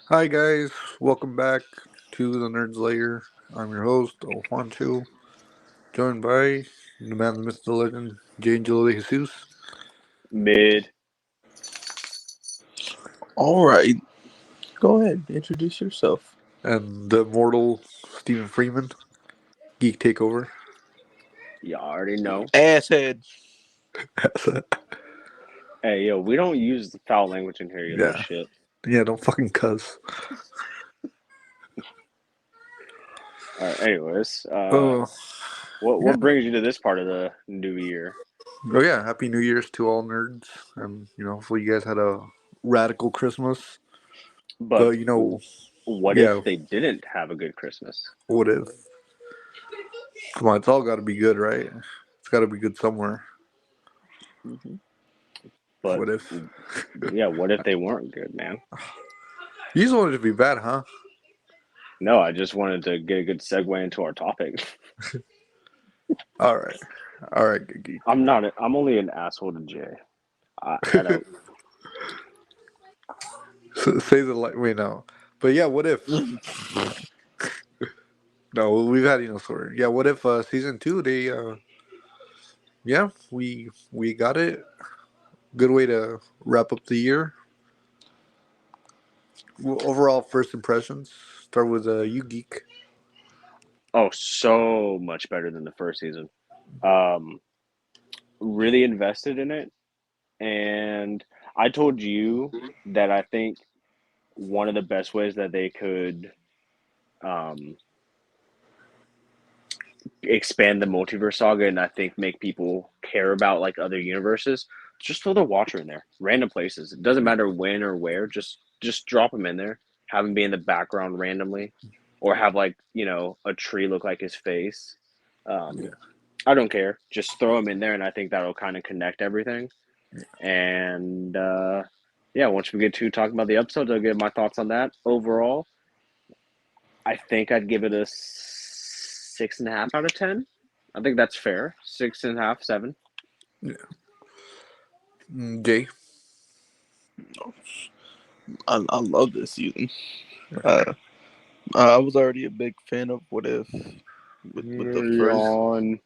Hi guys, welcome back to the Nerds Lair. I'm your host, Juancho, joined by the man, the myth, the legend, J. Angelo de Jesus, Mid. All right, go ahead. Introduce yourself. and the immortal Stephen Freeman, Geek Takeover. You already know. Asshead. Hey, yo, we don't use the foul language in here, you little Yeah, shit. yeah, don't fucking cuss. All right, anyways, Oh, yeah. what brings you to this part of the new year? Oh yeah, Happy New Year's to all nerds, and hopefully you guys had a radical Christmas. But But what yeah, if they didn't have a good Christmas? what if? Come on, it's all got to be good, right? It's got to be good somewhere. hmm But What if? yeah, what if they weren't good, man? You just wanted to be bad, huh? No, I just wanted to get a good segue into our topic. All right. All right, good geek. I'm not. I'm only an asshole to Jay. I don't. Say the light. Wait, no. But yeah, what if? No, we've had story. Yeah, what if season two? Yeah, we got it. Good way to wrap up the year. Well, overall, first impressions. Start with you, geek. Oh, so much better than the first season. Um, really invested in it. And I told you that I think one of the best ways that they could um, expand the multiverse saga and I think make people care about like other universes, just throw the Watcher in there, random places. It doesn't matter when or where. Just drop him in there, have him be in the background randomly, or have like a tree look like his face. Yeah. Um, I don't care. Just throw him in there, and I think that'll kind of connect everything. And yeah, once we get to talking about the episodes, I'll give my thoughts on that. Overall, I think I'd give it a 6.5 out of 10. I think that's fair. 6.5, 7. Yeah. Jay. I love this season. Uh, I was already a big fan of What If with the first. Yawn.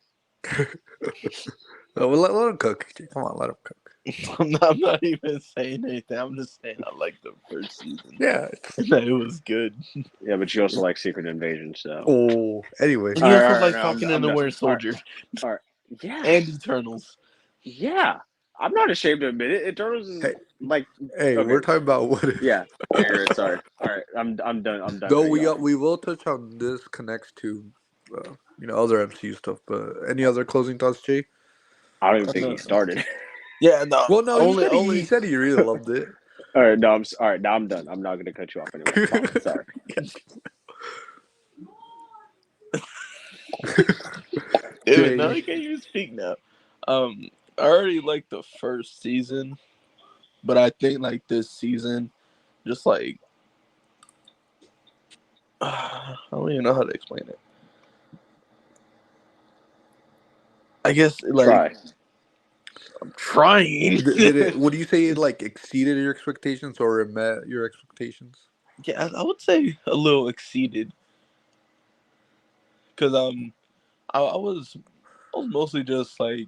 Oh, well, let him cook. Come on, let him cook. I'm not even saying anything. I'm just saying I like the first season. Yeah. And that it was good. Yeah, but you also like Secret Invasion, so. Oh. Anyway. And All you right, also all right, like no, Falcon and I'm the done. Winter All right, Soldier all right. Yeah, and Eternals. yeah. I'm not ashamed to admit it. Eternals is Hey, like, hey, okay, we're talking about what if. yeah. You're right. Sorry. All right, I'm done. I'm done Though right, y'all. we will touch on this connects to other MCU stuff. But any other closing thoughts, Jay? I don't even think he No. started. Yeah, no. Well, no, Only he only said he really loved it. All right, no, all right. Now I'm done. I'm not gonna cut you off anymore. Fine. Sorry. Dude, now Jay, I can't even speak now. I already like the first season, but I think like this season, just like I don't even know how to explain it. I guess like Try. I'm trying. did it? Would you say it like exceeded your expectations or it met your expectations? Yeah, I would say a little exceeded because I was mostly just like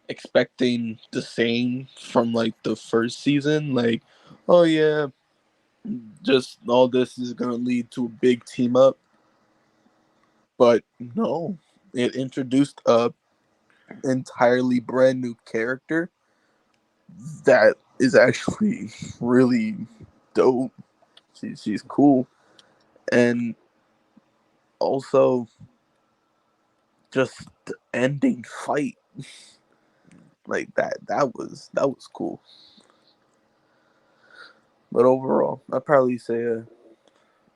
expecting the same from like the first season. Like, oh yeah, just all this is gonna lead to a big team up. But no, it introduced a entirely brand new character that is actually really dope. She's cool, and also just the ending fight like that was cool. But overall, I'd probably say a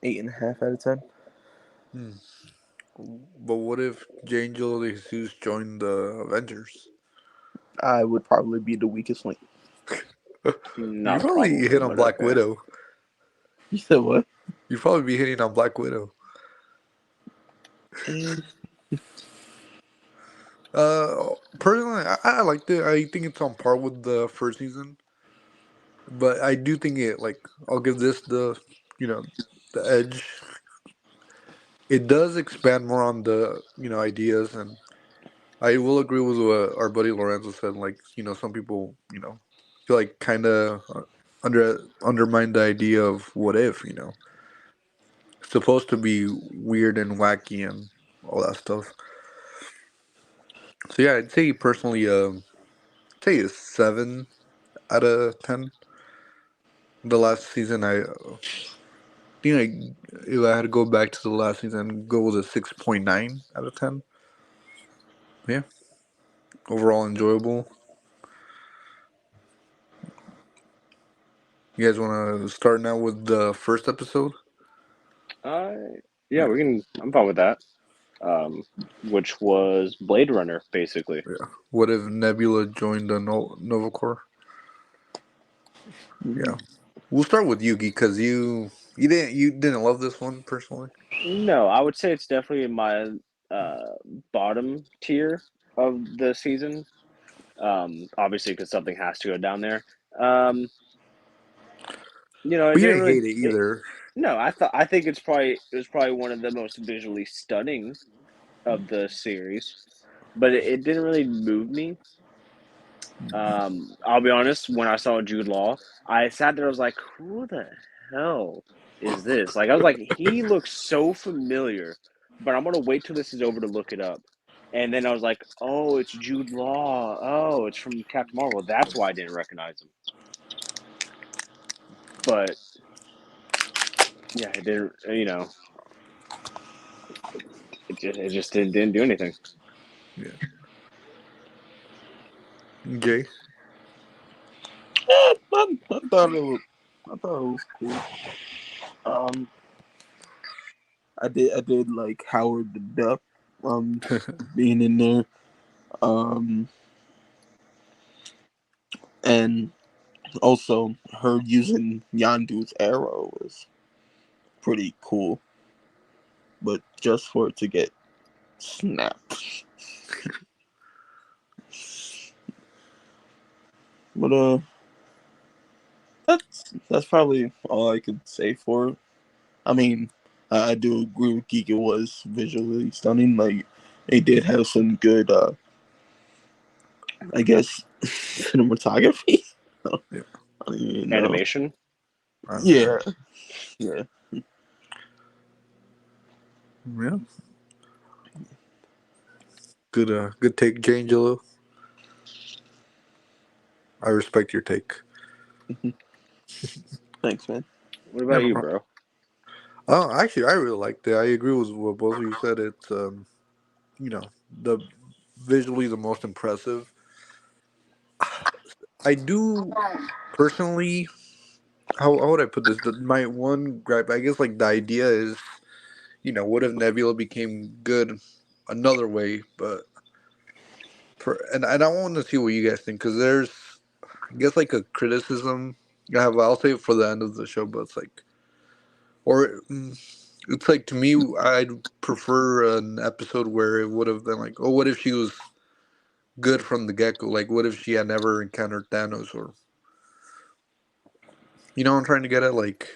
8.5 out of 10. Hmm. But what if Jay Angel de Jesus joined the Avengers? I would probably be the weakest link. You Not probably probably, hit on but Black okay. Widow. You said what? You'd probably be hitting on Black Widow. Eh, Personally, I liked it. I think it's on par with the first season, but I do think it like I'll give this the you know, the Edge. It does expand more on the ideas, and I will agree with what our buddy Lorenzo said. Like some people feel like kind of undermine the idea of what if. It's supposed to be weird and wacky and all that stuff. So yeah, I'd say personally, say a 7 out of 10. The last season, I think if I had to go back to the last season, go with a 6.9 out of 10. Yeah, overall enjoyable. You guys want to start now with the first episode? Uh, yeah, Yeah, we can. I'm fine with that. Um, which was Blade Runner, basically. yeah. What if Nebula joined the Nova Corps? Yeah, we'll start with Yugi because you didn't love this one personally. No, I would say it's definitely in my bottom tier of the season. Obviously, because something has to go down there. Um, it But you didn't didn't really. hate it either. No, I think it was probably one of the most visually stunning of the series, but it didn't really move me. I'll be honest, when I saw Jude Law, I sat there, I was like, who the hell is this? Like, I was like, he looks so familiar, but I'm gonna wait till this is over to look it up. And then I was like, oh, it's Jude Law. Oh, it's from Captain Marvel. That's why I didn't recognize him. But yeah, it didn't, it just didn't do anything. Yeah, Jay. I thought it was cool. Um, I did like Howard the Duck, um, being in there. Um, and also her using Yandu's arrow was pretty cool, but just for it to get snapped. But that's probably all I could say for it. I mean, I do agree with Geek. It was visually stunning. Like, they did have some good, I guess, cinematography. I Yeah, don't even know. Animation. Yeah, yeah. yeah. Good take, Jay Angelo. I respect your take. Thanks, man. What Yeah, about no you, problem. bro? Oh, actually, I really liked it. I agree with what both of you said. It's the visually the most impressive. I do personally. How would I put this? My one gripe, I guess, like the idea is, what if Nebula became good another way? But and I want to see what you guys think because there's, I guess, like a criticism I have. I'll say it for the end of the show, but it's like, or it's like to me, I'd prefer an episode where it would have been like, oh, what if she was good from the get go? Like, what if she had never encountered Thanos, or what I'm trying to get at? Like,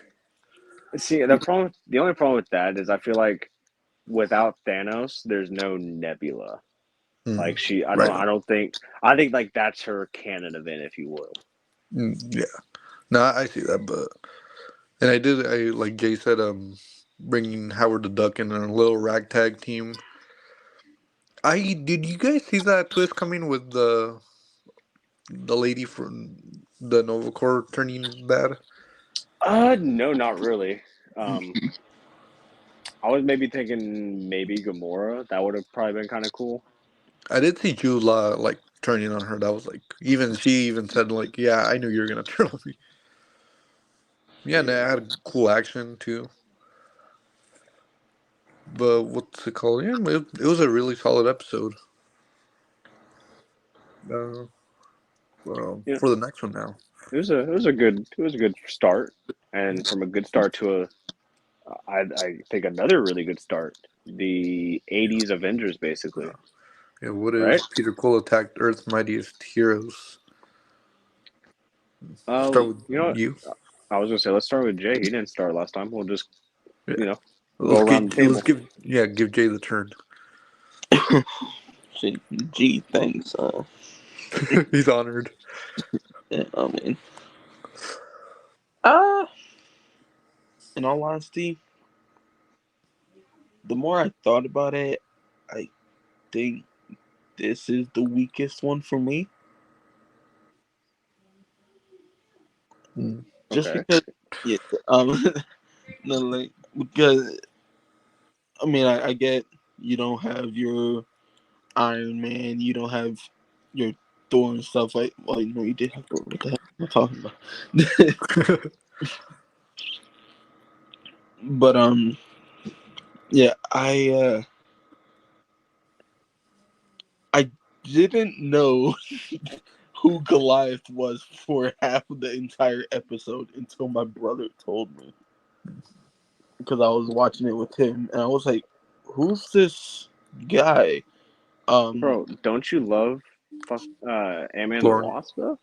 See, the only problem with that is I feel like without Thanos, there's no Nebula. mm, Like right I on. don't think, I think like that's her canon event, if you will. Yeah, no, I see that, but and I like Jay said, bringing Howard the Duck in a little ragtag team. I did you guys see that twist coming with the lady from the Nova Corps turning bad? No, not really. Um, I was maybe thinking maybe Gamora. That would have probably been kind of cool. I did see Jude Law like turning on her. That was like even she even said like, yeah, I knew you were gonna turn on me. Yeah, and it Yeah. had cool action too. But what's it called? Yeah, it was a really solid episode. Uh, Yeah, for the next one now. it was a good start, and from a good start to I think another really good start. The '80s Avengers, basically, Yeah, what right? if Peter Quill attacked Earth's mightiest heroes? Start with You know what? you. I was gonna say let's start with Jay. He didn't start last time. We'll just Yeah. you know go Let's around get the let's table. give Jay the turn. Shit, gee, thanks. He's honored. Yeah, I mean, uh, in all honesty, the more I thought about it, I think this is the weakest one for me. Mm. Just Okay. because, yeah, um, no, like because I mean, I get you don't have your Iron Man, you don't have your Thor and stuff like. Well, no, you did have Thor. What the hell am I talking about? But yeah, I didn't know who Goliath was for half of the entire episode until my brother told me because I was watching it with him and I was like, "Who's this guy?" Um, Bro, don't you love fuck Ant-Man and the Lauren. Wasp though?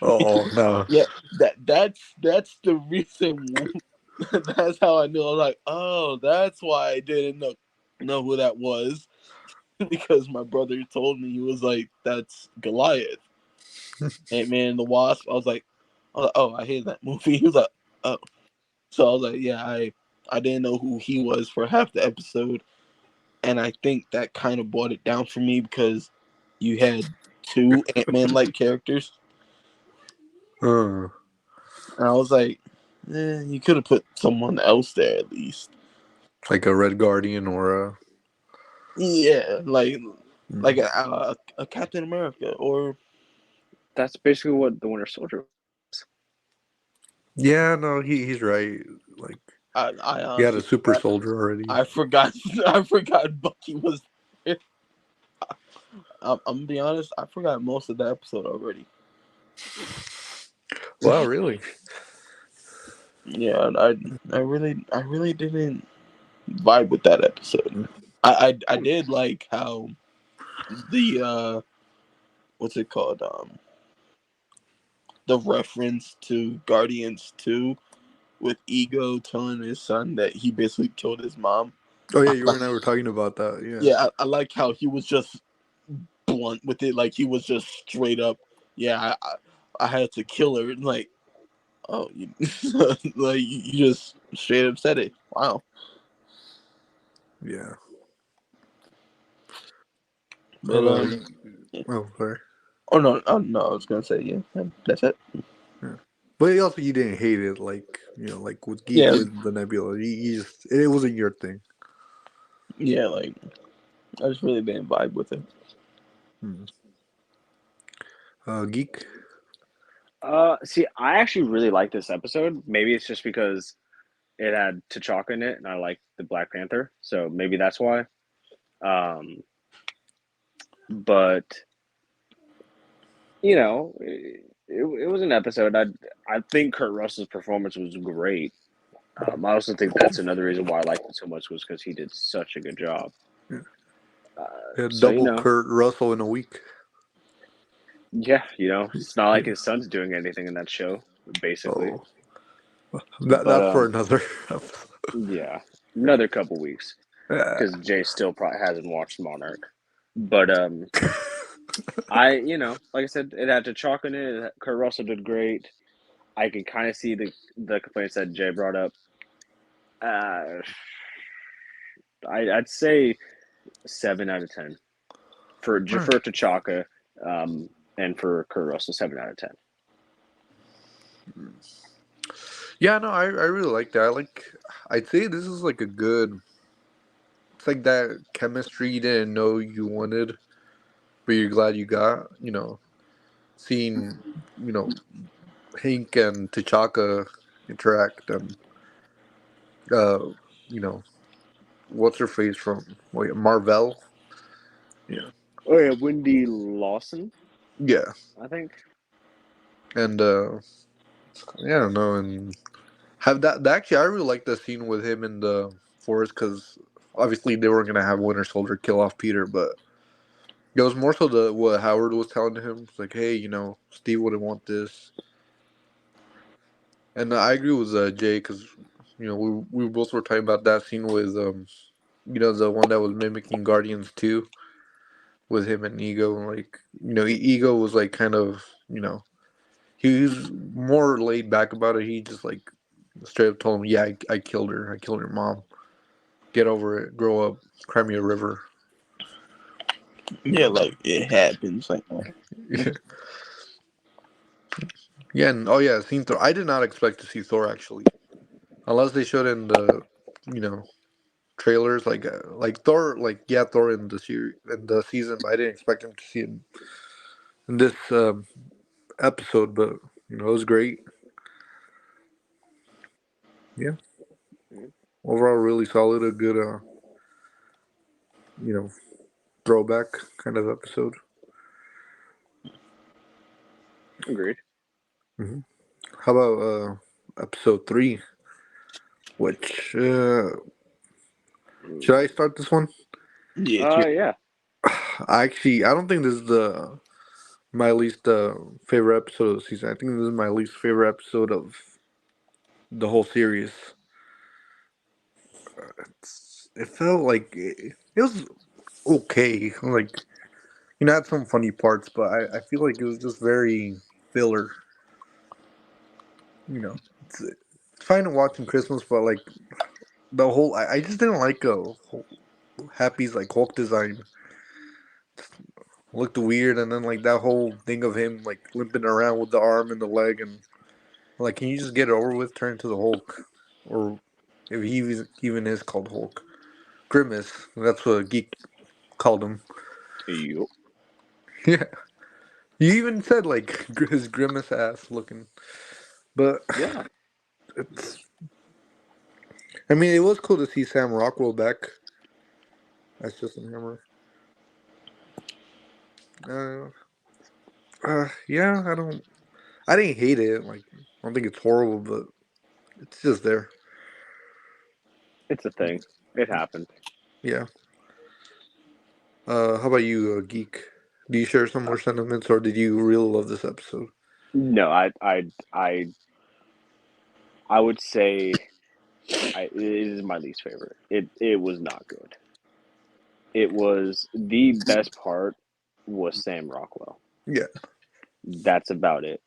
Oh no. yeah, that's the reason. That's how I knew. I was like, "Oh, that's why I didn't know who that was." Because my brother told me he was like, "That's Goliath." Ant Man and the Wasp. Oh, I hate that movie. He was like, oh, so I was like, yeah, I didn't know who he was for half the episode, and I think that kind of brought it down for me because you had two Ant Man like characters, Uh, and I was like, you could have put someone else there at least. like a Red Guardian or a. Yeah, like Mm. a Captain America or That's basically what the Winter Soldier was. Yeah, no, he's right. Like I he had a honestly super soldier already. I forgot I forgot Bucky was there. I'm gonna be honest. I forgot most of the episode already. Wow, really? Yeah, I really didn't vibe with that episode. I did like how the what's it called the reference to Guardians 2 with Ego telling his son that he basically killed his mom. Oh yeah, I you like, and I were talking about that. Yeah. yeah, I like how he was just blunt with it, like he was just straight up. Yeah, I had to kill her. And like, oh, like you just straight up said it. Wow. Yeah. But Uh, yeah. oh, sorry. Oh no, I was gonna say yeah, that's it. Yeah. But also, you didn't hate it, like like with Geek Yeah, with the Nebula. You just it wasn't your thing. yeah, like I just really didn't vibe with it. Hmm. Geek. See, I actually really like this episode. Maybe it's just because it had T'Chaka in it, and I like the Black Panther, so maybe that's why. Um, but it was an episode. I think Kurt Russell's performance was great. I also think that's another reason why I liked it so much was because he did such a good job. Yeah. So Double Kurt Russell in a week. yeah, it's not like his son's doing anything in that show, basically. Oh, But that's for another episode. yeah, another couple weeks Yeah. because Jay still probably hasn't watched Monarch. But like I said, it had T'Chaka in it. Kurt Russell did great. I can kind of see the complaints that Jay brought up. Uh, I'd say 7 out of 10 Alright. for T'Chaka, and for Kurt Russell 7 out of 10. Yeah, no, I really like that. I'd say this is like a good. It's like that chemistry you didn't know you wanted, but you're glad you got. Seeing Hank and T'Chaka interact and uh, you know, what's her face from Marvel? Yeah, Oh yeah, Wendy Lawson, yeah, I think. and yeah, no, and have actually I really like the scene with him in the forest because obviously they weren't gonna have Winter Soldier kill off Peter, but it was more so the what Howard was telling him. It's like, hey, Steve wouldn't want this. And I agree with Jay because we both were talking about that scene with the one that was mimicking Guardians 2 with him and Ego. And like Ego was like kind of he was more laid back about it. He just like straight up told him, "Yeah, I killed her. I killed your mom. Get over it. Grow up. Cry me a river." Yeah, like it happens. Like, Yeah, and oh yeah, seen Thor. I did not expect to see Thor actually, unless they showed in the you know trailers like Thor, like yeah, Thor in the series in the season, but I didn't expect him to see it in this episode. But it was great. Yeah, overall, really solid. A good you know throwback kind of episode. Agreed. hmm How about episode 3? Which should I start this one? yeah, it's your, Yeah. I don't think this is the my least favorite episode of the season. I think this is my least favorite episode of the whole series. It felt like it was okay. Like had some funny parts, but I feel like it was just very filler. It's fine to watch in Christmas, but like the whole I just didn't like Happy's like Hulk design looked weird, and then like that whole thing of him like limping around with the arm and the leg, and like can you just get it over with, turn into the Hulk, or if he even is called Hulk, Grimace. That's what Geek called him. Yup. Yeah, you even said like his Grimace ass looking, but Yeah. it's. I mean, it was cool to see Sam Rockwell back as Justin Hammer. Uh, yeah, I didn't hate it. Like, I don't think it's horrible, but it's just there. It's a thing. It happened. Yeah. How about you, Geek? Do you share Uh, similar sentiments, or did you really love this episode? no, I would say it is my least favorite. It was not good. It was the best part was Sam Rockwell. Yeah. That's about it.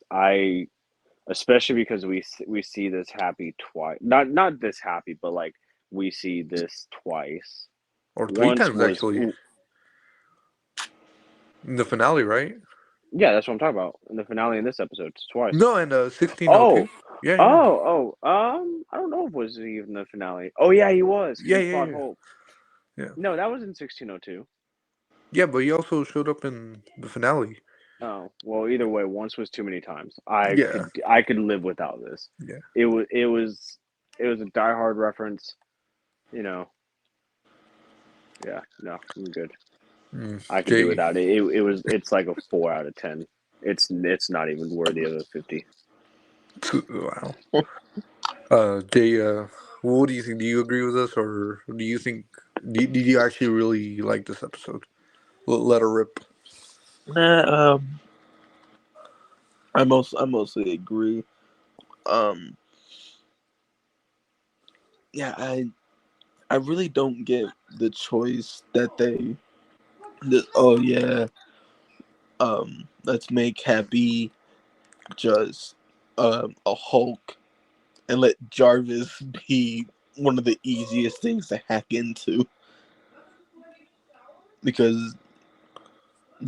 Especially because we see this happy twice. Not this happy, but like we see this twice. Or three Once times, was actually. In the finale, right? yeah, that's what I'm talking about in the finale in this episode. It's twice. No, and 1602. Oh, Yeah, yeah. I don't know if it was even the finale. Oh yeah, he was because Yeah, he yeah, fought yeah. Hulk. Yeah. No, that was in 1602. Yeah, but he also showed up in the finale. Oh well, either way, once was too many times. Yeah. I could live without this. Yeah. It was a diehard reference. You know, yeah, no, I'm good. I could do Jay. without it. It's like a 4 out of 10. It's not even worthy of a 50. Wow. Jay, what do you think? Do you agree with us, or do you think? Did you actually really like this episode? Let her rip. nah, I mostly agree. Um, yeah, I really don't get the choice that oh yeah, let's make Happy just a Hulk and let Jarvis be one of the easiest things to hack into because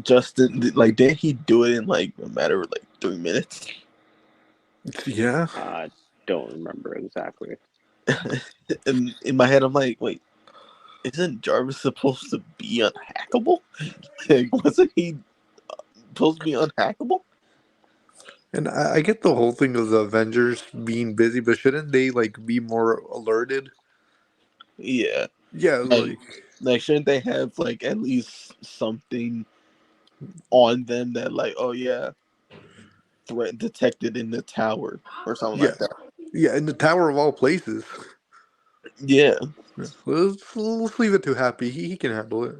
Justin, like, didn't he do it in like a matter of like 3 minutes? Yeah. I don't remember exactly. And in my head, I'm like, wait, isn't Jarvis supposed to be unhackable? Like, wasn't he supposed to be unhackable? And I get the whole thing of the Avengers being busy, but shouldn't they like be more alerted? Yeah, Yeah, like, like shouldn't they have like at least something on them that like, oh yeah, threat detected in the tower or something yeah, like that? yeah, in the Tower of all places. Yeah, Yeah. Let's leave it to Happy. He can handle it.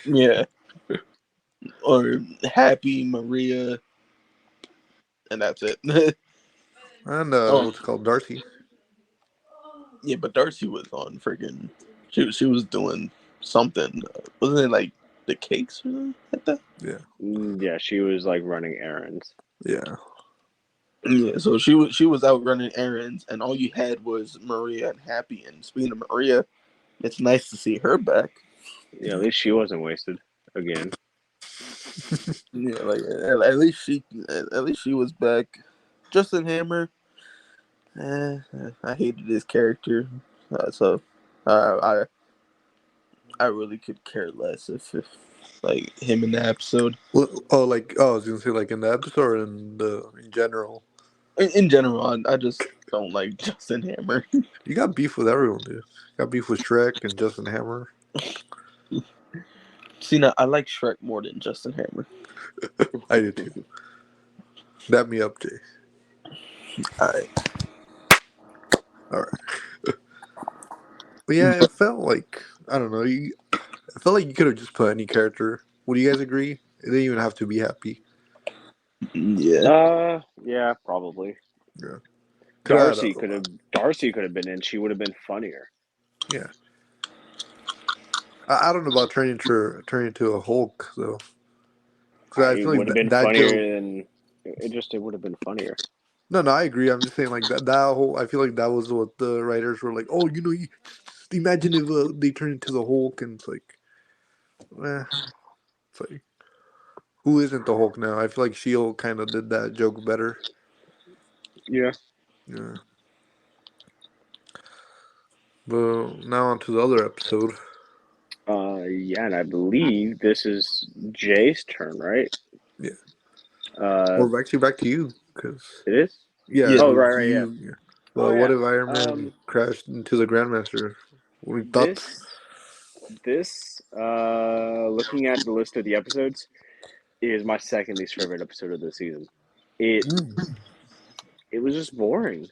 yeah, or Happy Maria, and that's it. And Oh what's it called, Darcy. yeah, but Darcy was on freaking. She was doing something. Wasn't it like the cakes or something like that? Yeah, Yeah, she was like running errands. yeah. Yeah, so she was out running errands, and all you had was Maria and Happy. And speaking of Maria, it's nice to see her back. Yeah, at least she wasn't wasted again. Yeah, like at least she was back. Justin Hammer, I hated his character, so I I really could care less if like him in the episode. Oh, like I was gonna say, like in the episode or in general. In general, I just don't like Justin Hammer. You got beef with everyone, dude. You got beef with Shrek and Justin Hammer. See, now I like Shrek more than Justin Hammer. I did too. Dap me up, Jay. I All right. But yeah, it felt like I don't know. I felt like you could have just put any character. Would you guys agree? It didn't even have to be Happy. yeah. Yeah, probably. Yeah, could have had Darcy a could lot. have Darcy could have been in. She would have been funnier. Yeah, I don't know about turning into a Hulk though, because I It feel like would have been that joke. funnier than it would have been funnier. No, no, I agree. I'm just saying like that whole. I feel like that was what the writers were like. Oh, just imagine if they turn into the Hulk, and eh, it's like who isn't the Hulk now? I feel like Shield kind of did that joke better. Yeah. Yeah, but now on to the other episode. Yeah, and I believe this is Jay's turn, right? Yeah, Uh, or actually back to you because it is. yeah, it Yeah. Oh, was right, yeah. you. Yeah. Oh, Well, what yeah. if Iron Man Um, crashed into the Grandmaster? What are your thoughts? this looking at the list of the episodes is my second least favorite episode of the season. It Mm. it was just boring.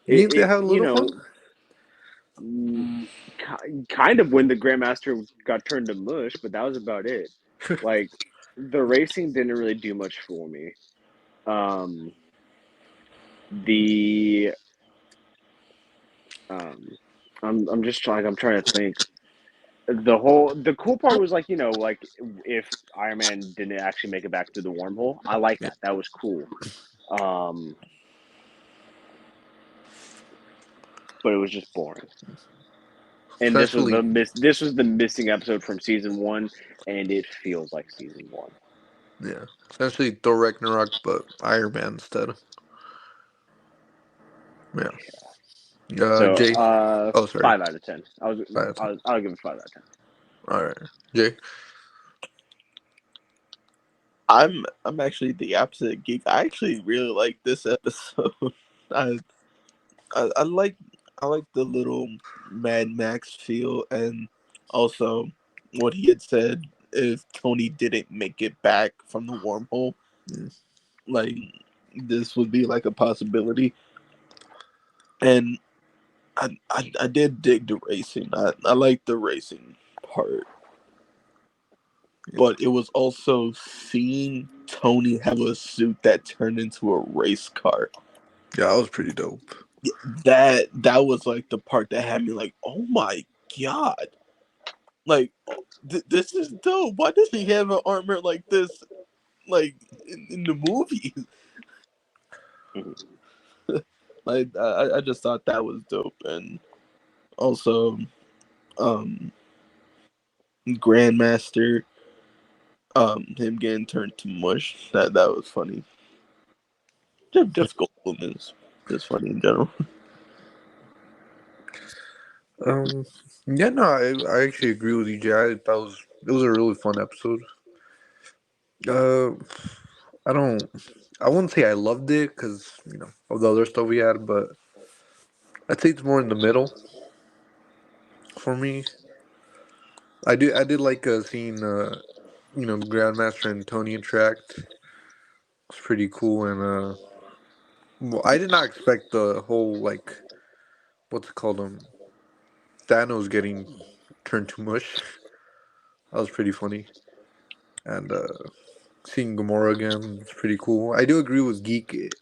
You need to have a You little fun. know, kind of when the Grandmaster got turned to mush, but that was about it. Like the racing didn't really do much for me. Um, the um, I'm just trying. I'm trying to think. The cool part was like like if Iron Man didn't actually make it back through the wormhole. I like Yeah, that. That was cool. Um, but it was just boring. And especially this was the missing episode from season one, and it feels like season one. yeah, especially Thor Ragnarok, but Iron Man instead. Yeah. So Jay. Oh, sorry. 5 out of 10. Bad. I'll give it 5 out of 10. All right, Jay. I'm actually the opposite geek. I actually really like this episode. I I like the little Mad Max feel, and also what he had said if Tony didn't make it back from the wormhole, Mm. like this would be like a possibility. And I did dig the racing. I like the racing part, Yeah. but it was also seeing Tony have a suit that turned into a race car. Yeah, that was pretty dope. Yeah, that was like the part that had me like, oh my god, like this is dope. Why does he have an armor like this, like in the movies? Mhm. Like I just thought that was dope, and also um Grandmaster, him getting turned to mush. That was funny. Jeff Goldblum is just funny in general. Um. Yeah, no, I actually agree with you, Jay. It was a really fun episode. Uh, I don't. I wouldn't say I loved it because of the other stuff we had, but I'd say it's more in the middle for me. I did like seeing Grandmaster and Tony interact. It's pretty cool, and well, I did not expect the whole like what's it called Thanos getting turned to mush. That was pretty funny, and seeing Gamora again was pretty cool. I do agree with Geek.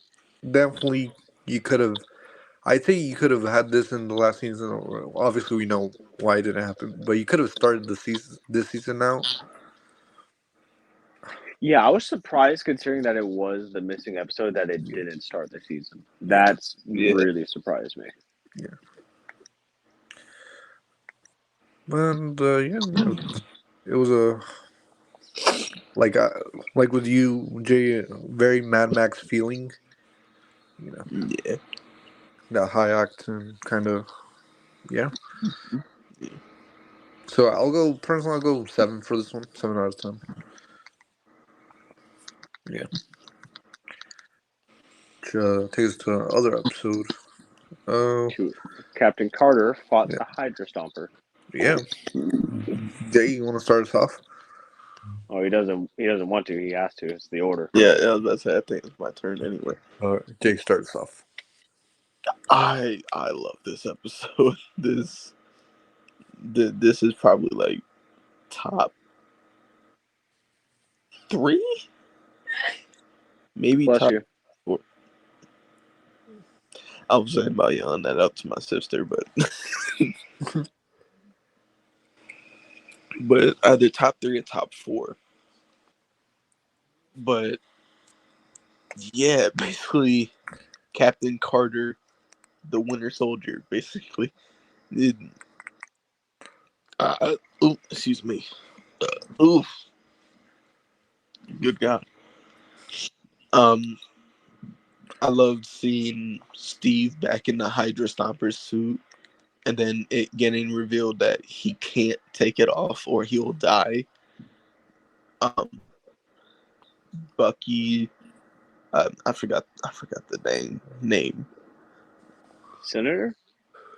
definitely you could have. I think you could have had this in the last season. Obviously, we know why it didn't happen, but you could have started the season this season out. Yeah, I was surprised considering that it was the missing episode that it Yeah, didn't start the season. yeah, That's Yeah. really surprised me. yeah. And yeah, no, it was a like like with you, Jay, very Mad Max feeling. You know, Yeah. that high octane kind of. Yeah. Yeah. So I'll go personally. I'll go 7 for this one. 7 out of 10. Yeah. Which takes us to another episode. Uh, To Captain Carter fought yeah, the Hydra Stomper. yeah. Jay, you want to start us off? Oh, he doesn't. He doesn't want to. He has to. It's the order. Yeah, I was about to say, I think it's my turn anyway. Jay starts off. I love this episode. This is probably like top three, maybe Bless top you. four. I was saying about yelling that out to my sister, but either top three or top four. But yeah, basically Captain Carter, the Winter Soldier, basically. It, excuse me. Oof, good God. Um, I loved seeing Steve back in the Hydra Stomper suit, and then it getting revealed that he can't take it off or he'll die. Um, Bucky, I forgot the name. Senator?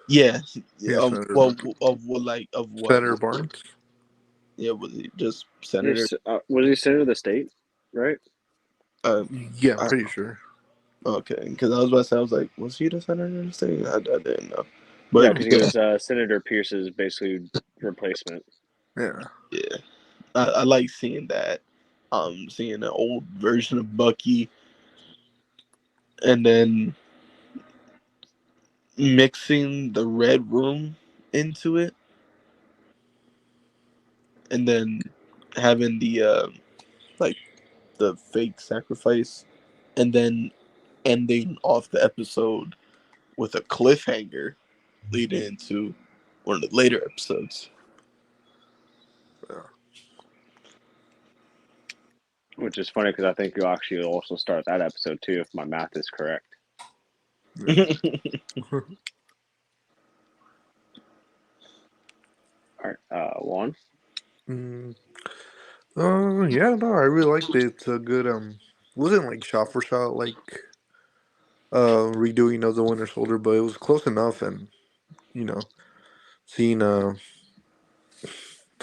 Yeah, Yeah, Senator. of what? Senator Barnes. Yeah, was he just Senator? Was he senator of the state? Right? Um, Yeah, I'm I, pretty sure. okay, because I was about to say, I was like, was he the Senator of the state? I didn't know, Yeah, but because he was Senator Pierce's basically replacement. Yeah, yeah, I like seeing that. Seeing an old version of Bucky, and then mixing the Red Room into it, and then having the like the fake sacrifice, and then ending off the episode with a cliffhanger leading into one of the later episodes. yeah. Which is funny because I think you'll actually also start that episode too, if my math is correct. All right, Juan. mm, yeah, no, I really liked it. It's a good wasn't like shot for shot like redoing of the Winter Soldier, but it was close enough, and you know, seeing to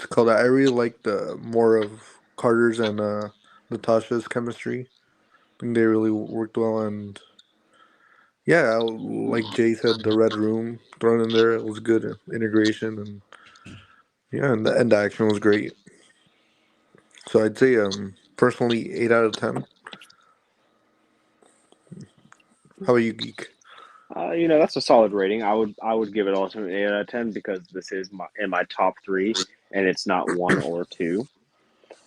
call that. I really liked the more of Carter's and Natasha's chemistry. I think they really worked well, and yeah, like Jay said, the Red Room thrown in there, it was good integration, and yeah, and the action was great. So I'd say personally 8 out of 10. How about you, Geek? That's a solid rating. I would give it also an 8 out of 10 because this is in my top three, and it's not one or two.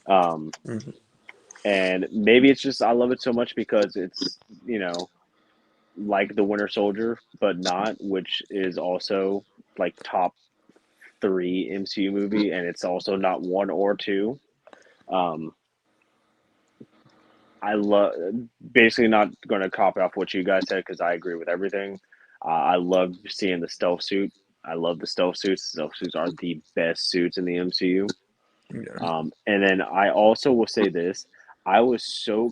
Um, Mm-hmm. and maybe it's just I love it so much because it's like the Winter Soldier, but not, which is also like top three MCU movie, and it's also not one or two. Um, I love basically not going to copy off what you guys said because I agree with everything. I love seeing the stealth suit. I love the stealth suits. Stealth suits are the best suits in the MCU. Yeah, And then I also will say this: I was so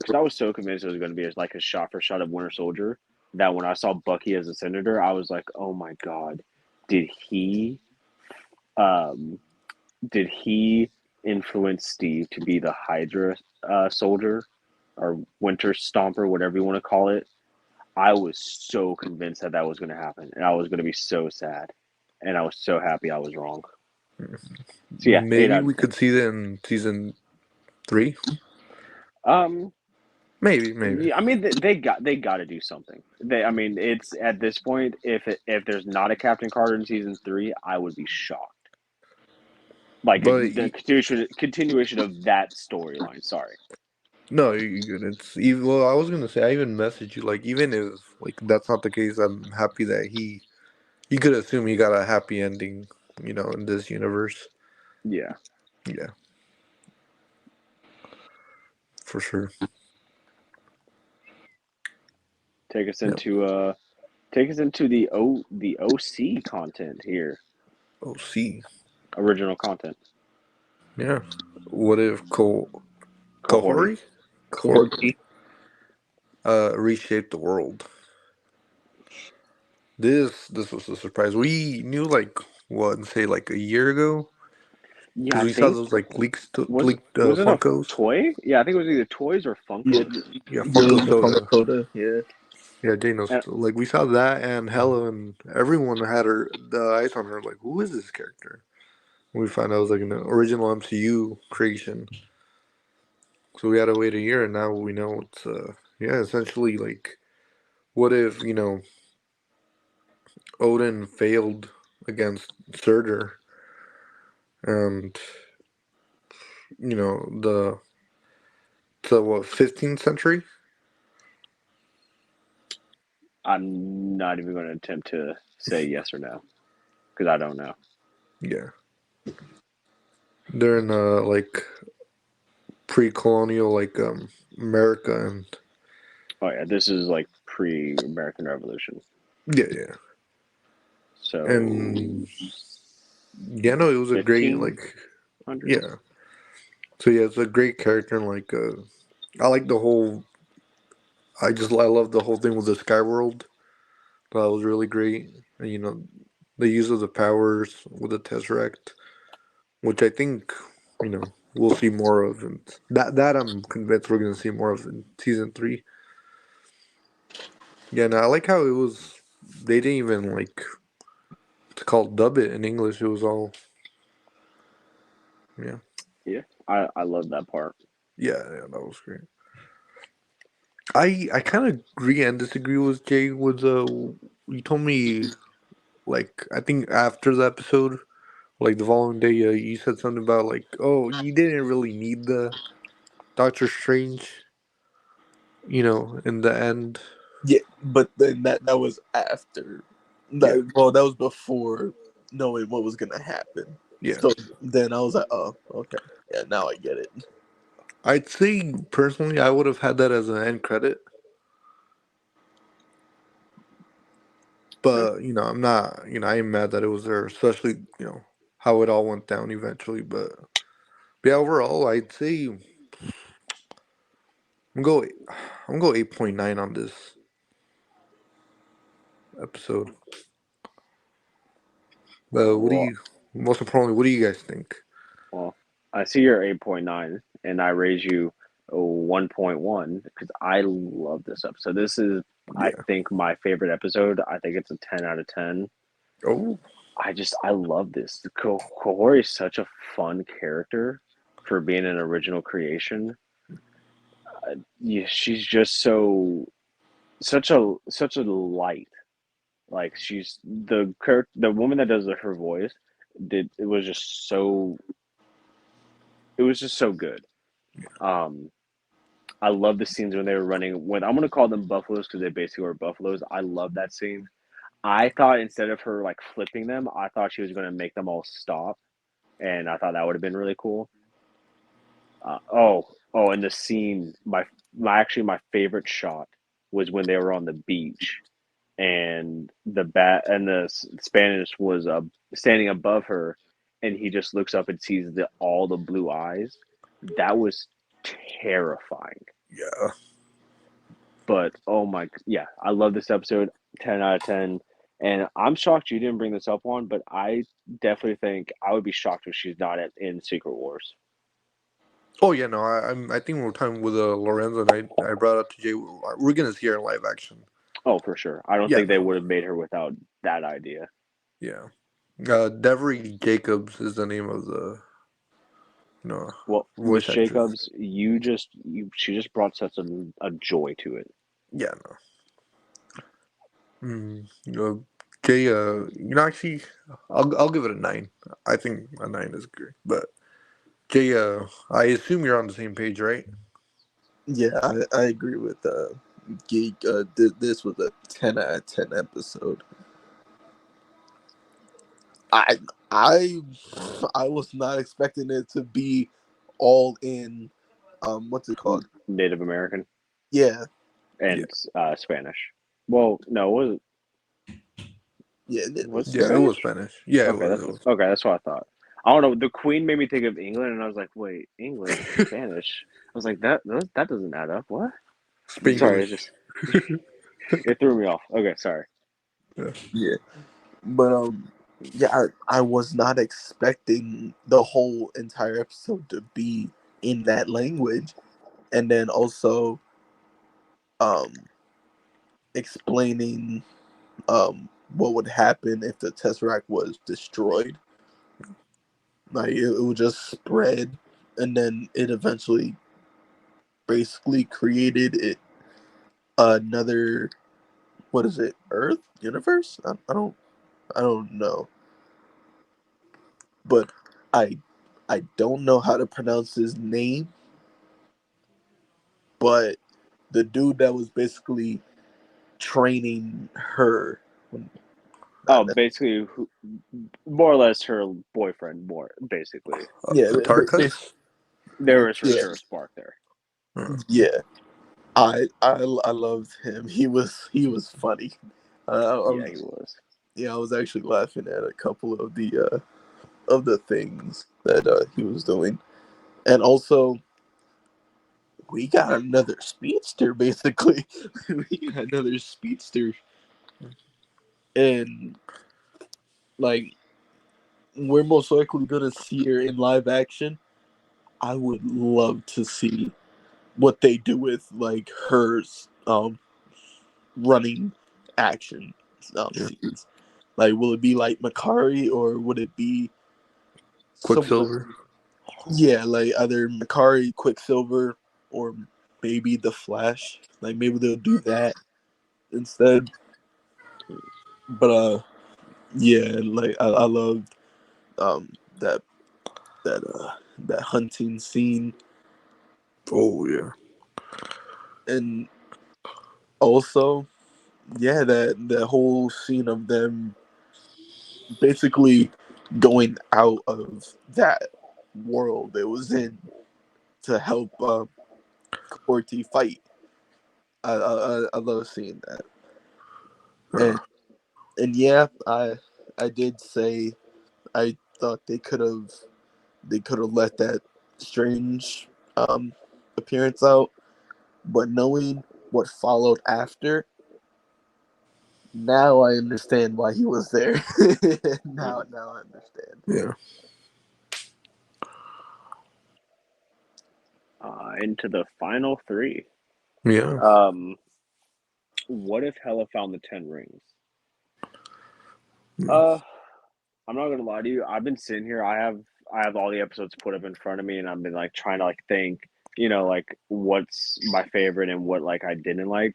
convinced it was going to be like a shot for shot of Winter Soldier that when I saw Bucky as a senator, I was like, oh my god, did he um, did he influence Steve to be the Hydra soldier or Winter Stomper, whatever you want to call it? I was so convinced that that was going to happen, and I was going to be so sad, and I was so happy I was wrong. So yeah, eight maybe out we of ten. could see that in season 3. Um, Maybe. Yeah, I mean they got to do something. I mean, it's at this point, if there's not a Captain Carter in season 3, I would be shocked. Like But the continuation of that storyline. Sorry. no, you good. It's even. Well, I was gonna say I even messaged you like even if like that's not the case, I'm happy that he. You could assume he got a happy ending, in this universe. Yeah. Yeah, for sure. Take us Yep. into the OC content here. Oh, see. Original content. Yeah. What if Cohorty. Kohori Kohori Corky. reshaped the world? This was a surprise. We knew like what say like a year ago Yeah, because I we saw think those like was leaked was it a Funkos. toy? Yeah, I think it was either toys or Yeah, Funkos. Yeah, yeah, Funko the Funk Soda. Soda. Yeah, Yeah, Jane knows. And Like we saw that and Hella and everyone had her the eyes on her. Like, who is this character? We found out it was like an original MCU creation. So we had to wait a year, and now we know it's yeah, essentially like what if Odin failed against Surtur and the what 15th century? I'm not even going to attempt to say yes or no because I don't know. Yeah, they're in like pre-colonial like America and Oh yeah, this is like pre-American Revolution. yeah, yeah, So and yeah, no, it was a great like 1500s. yeah. So yeah, it's a great character and like I like the whole. I love the whole thing with the Sky World. That was really great. And, the use of the powers with the Tesseract, which I think we'll see more of, and that I'm convinced we're gonna see more of in season 3. Yeah, and I like how it was. They didn't even like it's called dub it in English. It was all yeah, Yeah, I love that part. yeah. That was great. I kind of agree and disagree with Jay. With you told me like I think after the episode, like the following day, you said something about like, oh, you didn't really need the Doctor Strange, in the end. yeah, but then that was after. Yeah, Well, that was before knowing what was gonna happen. yeah. So then I was like, oh, okay, yeah, now I get it. I'd say personally, I would have had that as an end credit, Yeah, but I'm not. I am mad that it was there, especially how it all went down eventually. But yeah, overall, I'd say I'm go I'm go 8.9 on this episode. What do well, you? Most importantly, what do you guys think? well, I see you're 8.9, and I raise you a 1.1 because I love this episode. This is, I Yeah. think, my favorite episode. I think it's a 10 out of 10. Oh, I love this. Kohori is such a fun character for being an original creation. Yeah, she's just such a light. Like she's the woman that does her voice did it was just so it was just so good. Um, I love the scenes when they were running. When I'm gonna call them buffaloes because they basically were buffaloes. I love that scene. I thought instead of her like flipping them, I thought she was gonna make them all stop, and I thought that would have been really cool. And the scene, my favorite shot was when they were on the beach and the Spanish was standing above her, and he just looks up and sees all the blue eyes. That was terrifying. yeah. But oh my, yeah, I love this episode. 10 out of 10. And I'm shocked you didn't bring this up on, but I definitely think I would be shocked if she's not in Secret Wars. Oh yeah, no, I think we were talking with Lorenzo, and I brought up to Jay. We're gonna see her in live action. Oh, for sure. I don't Yeah, think they no, would have made her without that idea. yeah. Devery Jacobs is the name of the No, Well, Miss voice actress. Jacobs, she just brought such a joy to it. Yeah, no. Jay, actually, I'll give it a 9. I think a 9 is good. But Jay, I assume you're on the same page, right? Yeah, I agree with Geek. This was a 10 out of 10 episode. I I I was not expecting it to be all in. What's it called? Native American Yeah, Yeah, and Spanish. Well, no, yeah, was it yeah, it was Spanish? Spanish. Yeah, it Okay, was. that's It was. okay. That's what I thought. I don't know. The Queen made me think of England, and I was like, "Wait, England, Spanish?" I was like, "That doesn't add up." What? Sorry, it Spanglish. just it threw me off. Okay, sorry. Yeah. yeah. But yeah, I was not expecting the whole entire episode to be in that language, and then also um explaining what would happen if the Tesseract was destroyed. Like it would just spread, and then it eventually basically created another, what is it, Earth universe? I don't know, but I I don't know how to pronounce his name, but the dude that was basically training her, not Oh, necessarily, basically, more or less her boyfriend. More basically, yeah, Tarkus. there was for yeah, sure a spark there. yeah. I loved him. He was funny. I Yeah, he was, was. yeah, I was actually laughing at a couple of the things that he was doing, and also we got another speedster. Basically, we got another speedster, and like we're most likely gonna see her in live action. I would love to see what they do with like her running action Yeah. scenes. Like, will it be like Makari or would it be someone? Quicksilver. Yeah, like either Makari, Quicksilver, or maybe the Flash. Like maybe they'll do that instead. But yeah, like I loved um that that hunting scene, Oh yeah. and also yeah, that whole scene of them basically going out of that world it was in to help Corti fight. I love seeing that, Uh, and yeah, I did say I thought they could have let that strange um appearance out, but knowing what followed after, now I understand why he was there. Now I understand. yeah. Into the final three. Yeah. Um, what if Hela found the 10 rings? Yeah. Uh, I'm not gonna lie to you. I've been sitting here. I have all the episodes put up in front of me, and I've been like trying to like think, like what's my favorite and what like I didn't like.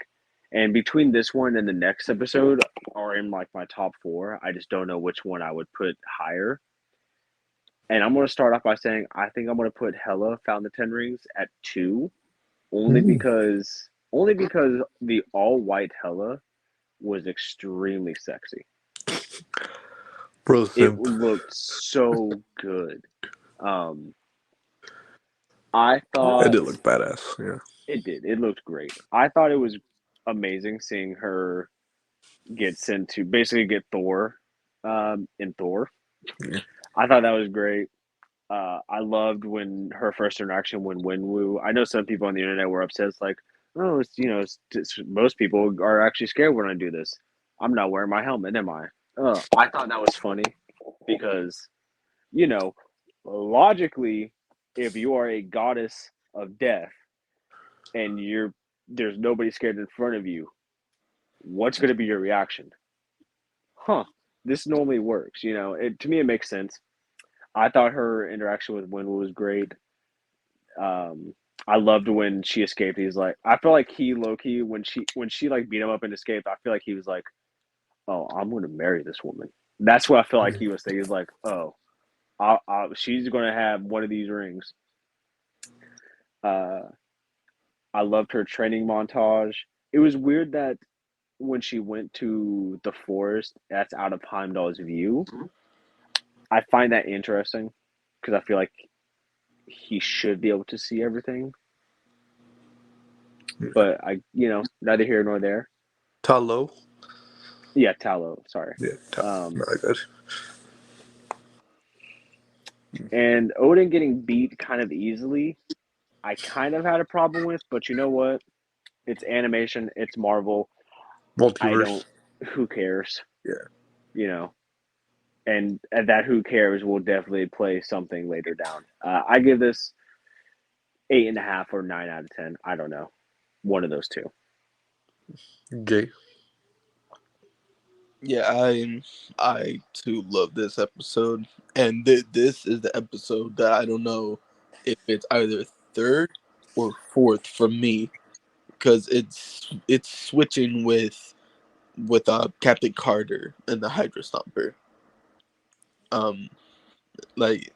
And between this one and the next episode are in like my top four. I just don't know which one I would put higher. And I'm gonna start off by saying I think I'm gonna put Hella Found the 10 Rings at two, Mm. only because the all white Hella was extremely sexy. Bro It simp. looked so good. Um, I It thought did look badass. Yeah. it did. It looked great. I thought it was amazing seeing her get sent to basically get Thor in Thor. Yeah. I thought that was great. I loved when her first interaction when Winwoo. I know some people on the internet were upset. It's like, oh, most people are actually scared when I do this. I'm not wearing my helmet, am I? I thought that was funny because you know, logically, if you are a goddess of death and there's nobody scared in front of you, what's going to be your reaction? Huh? This normally works. To me, it makes sense. I thought her interaction with Winwood was great. Um, I loved when she escaped. He's like, I feel like he low key when she like beat him up and escaped. I feel like he was like, oh, I'm going to marry this woman. That's what I feel like he was thinking. He's like, oh, she's going to have one of these rings. Uh, I loved her training montage. It was weird that when she went to the forest, that's out of Heimdall's view. I find that interesting because I feel like he should be able to see everything. But neither here nor there. Talo. Yeah, Tallow. Sorry. Yeah, Um, not good. and Odin getting beat kind of easily, I kind of had a problem with. But you know what? It's animation. It's Marvel. I Multiverse. don't. Who cares? Yeah. You know. And that who cares will definitely play something later down. I give this 8.5 or 9 out of 10. I don't know. One of those two. Jay. Yeah, I too love this episode, and this is the episode that I don't know if it's either third or fourth for me, because it's switching with Captain Carter and the Hydra Stomper. Um, like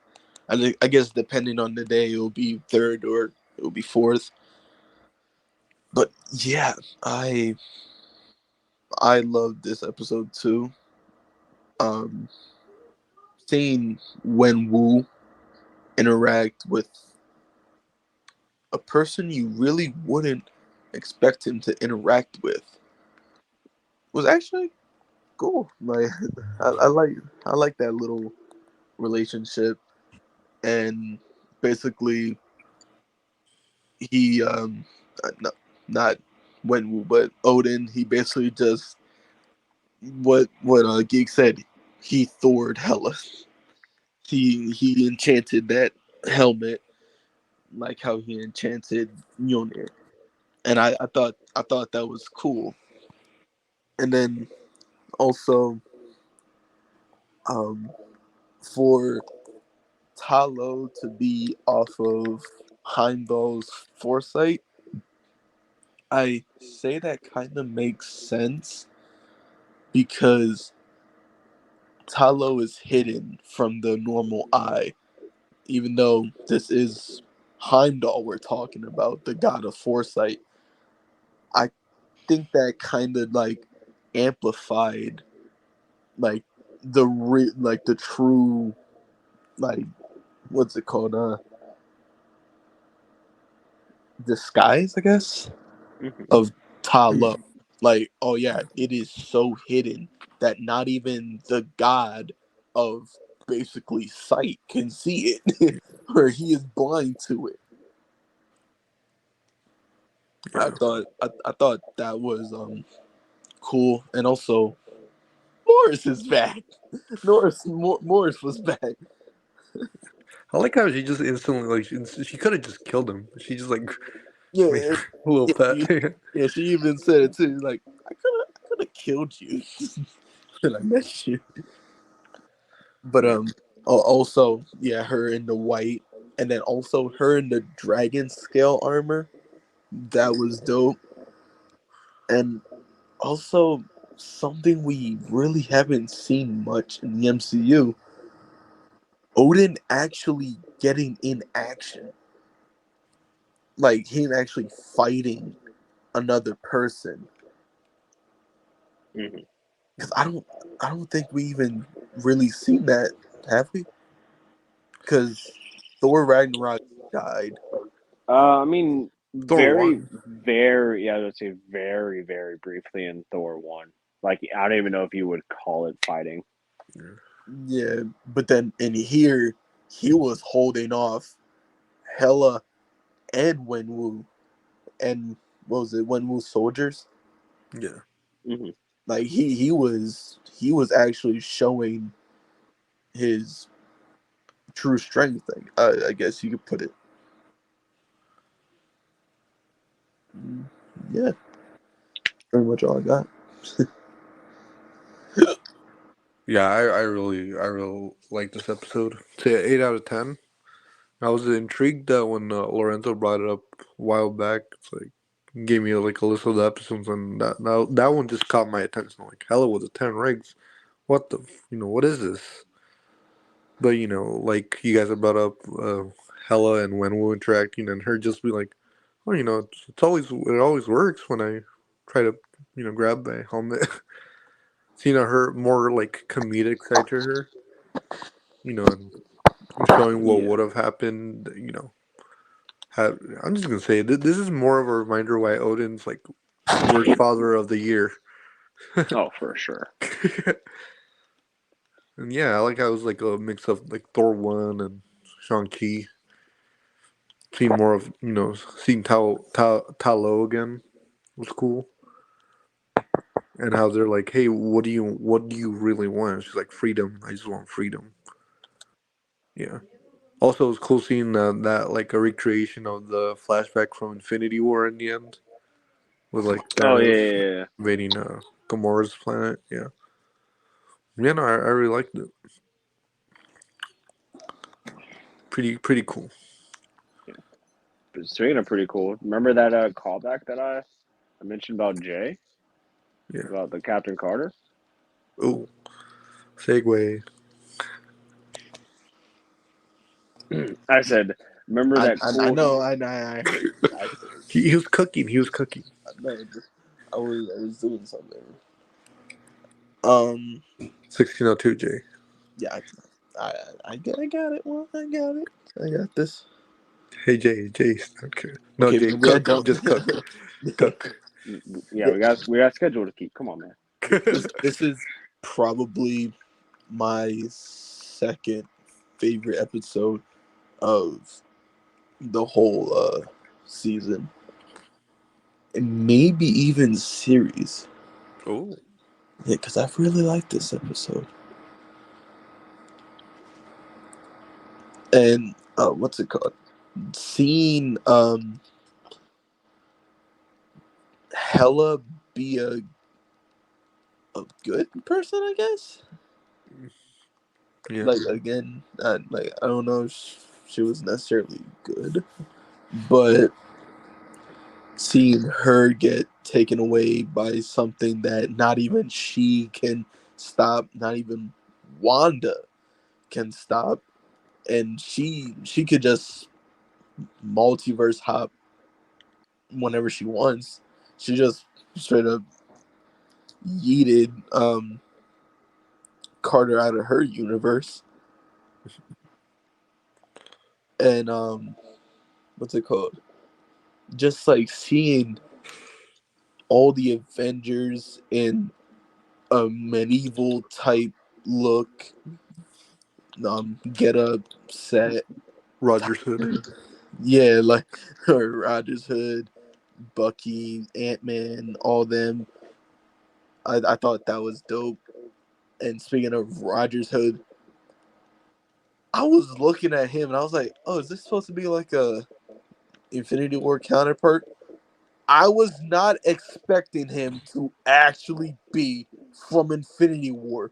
I guess depending on the day, it'll be third or it'll be fourth. But yeah, I I love this episode too. Um, seeing Wen Wu interact with a person you really wouldn't expect him to interact with was actually cool. Like I like I like that little relationship, and basically he no, not Wenwu but Odin. He basically just what Geek said. He Thored hella. He enchanted that helmet like how he enchanted Mjolnir, and I thought that was cool. And then also um, for Talo to be off of Heimdall's foresight, I say that kind of makes sense because Talo is hidden from the normal eye, even though this is Heimdall we're talking about, the god of foresight. I think that kind of like amplified like like the true like what's it called disguise I guess Mm-hmm. of Ta Lo. Like, oh yeah, it is so hidden that not even the god of basically sight can see it, or he is blind to it. Yeah. I thought that was cool, and also Morris is back. Morris was back. I like how she just instantly like she could have just killed him. She just like made Yeah, a little yeah, pet. yeah. She even said it too. Like I could have killed you when I met you. But Yeah. also yeah, her in the white, and then also her in the dragon scale armor. That was dope, and also something we really haven't seen much in the MCU. Odin actually getting in action, like him actually fighting another person. Mm-hmm. Because I don't think we even really seen that, have we? Because Thor Ragnarok died. I mean, Thor very, one. very. Yeah, I would say very, very briefly in Thor one. Like I don't even know if you would call it fighting. Yeah. Yeah, but then in here, he was holding off Hela and Wenwu and what was it, Wenwu's soldiers. Yeah. Mm-hmm. Like he was actually showing his true strength. I guess you could put it. Mm, yeah, pretty much all I got. Yeah, I really like this episode. It's an 8 out of 10. I was intrigued that when Lorenzo brought it up a while back. It's like gave me like a list of the episodes, and that one just caught my attention. Like, hella with the 10 rigs. What the what is this? But like you guys have brought up, Hella and Wenwu interacting, and her just be like, oh, it always works when I try to grab my helmet. Seeing her more like comedic side to her, and showing what Yeah. would have happened. I'm just gonna say this is more of a reminder why Odin's like worst father of the year. Oh, for sure. And yeah, I like how it was like a mix of like Thor 1 and Shang-Chi. Seeing more of, seeing Talo again was cool. And how they're like, hey, what do you really want? She's like, freedom. I just want freedom. Yeah. Also, it was cool seeing that like a recreation of the flashback from Infinity War in the end, with like Oh yeah, Thanos yeah, yeah. invading Gamora's planet. Yeah. Yeah, no, I really liked it. Pretty cool. Yeah. But speaking of pretty cool, remember that callback that I mentioned about Jay, Yeah. about the Captain Carter? Oh, segue. I said, remember that I cool. know I heard I heard. He was cooking. He was cooking. I know. I was doing something. Um. 1602 J. Yeah. I got it. Well, I got it. I got this. Hey Jay. Okay. No Okay, Jay. maybe I Cook. don't. Just cook. Cook. Yeah, we got schedule to keep. Come on, man. This is probably my second favorite episode of the whole season, and maybe even series. Oh. Yeah, because I really like this episode. And what's it called? Seeing Hella be a good person, I guess. Yeah. Like again, like I don't know if she was necessarily good, but seeing her get taken away by something that not even she can stop, not even Wanda can stop, and she could just multiverse hop whenever she wants. She just straight up yeeted Carter out of her universe, and what's it called? Just like seeing all the Avengers in a medieval type look, get up, set, Roger's Hood. yeah, like Rogers Hood, Bucky, Ant-Man, all them. I thought that was dope. And speaking of Rogers Hood, I was looking at him and I was like, oh, is this supposed to be like a Infinity War counterpart? I was not expecting him to actually be from Infinity War.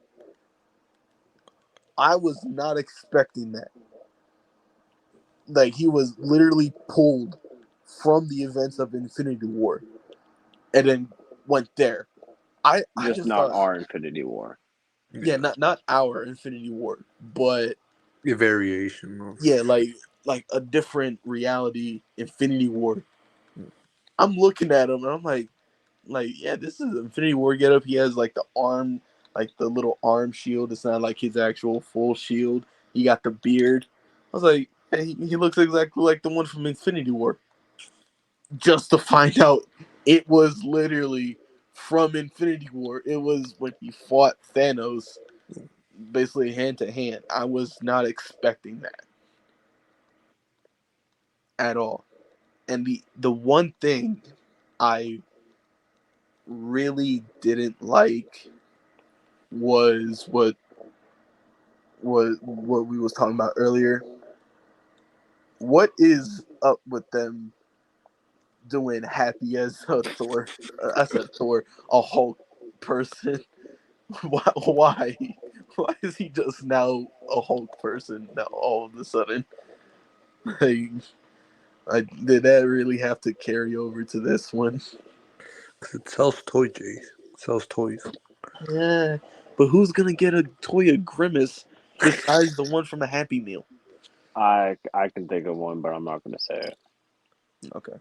I was not expecting that. Like he was literally pulled from the events of Infinity War and then went there. I Just just not thought, our Infinity War. yeah, Yeah. not our Infinity War, but A variation of. yeah, like a different reality Infinity War. I'm looking at him and I'm like yeah, this is Infinity War getup. He has like the arm, like the little arm shield. It's not like his actual full shield. He got the beard. I was like, hey, he looks exactly like the one from Infinity War. Just to find out it was literally from Infinity War. It was when he fought Thanos, basically hand to hand. I was not expecting that at all. And the one thing I really didn't like was what we was talking about earlier. What is up with them doing happy as a Thor? I said Thor, a Hulk person. Why? Why is he just now a Hulk person now all of a sudden? Like, did that really have to carry over to this one? Because it sells toy, Jay. It sells toys. Yeah, but who's gonna get a toy of Grimace besides the one from a Happy Meal? I can think of one, but I'm not going to say it. Okay.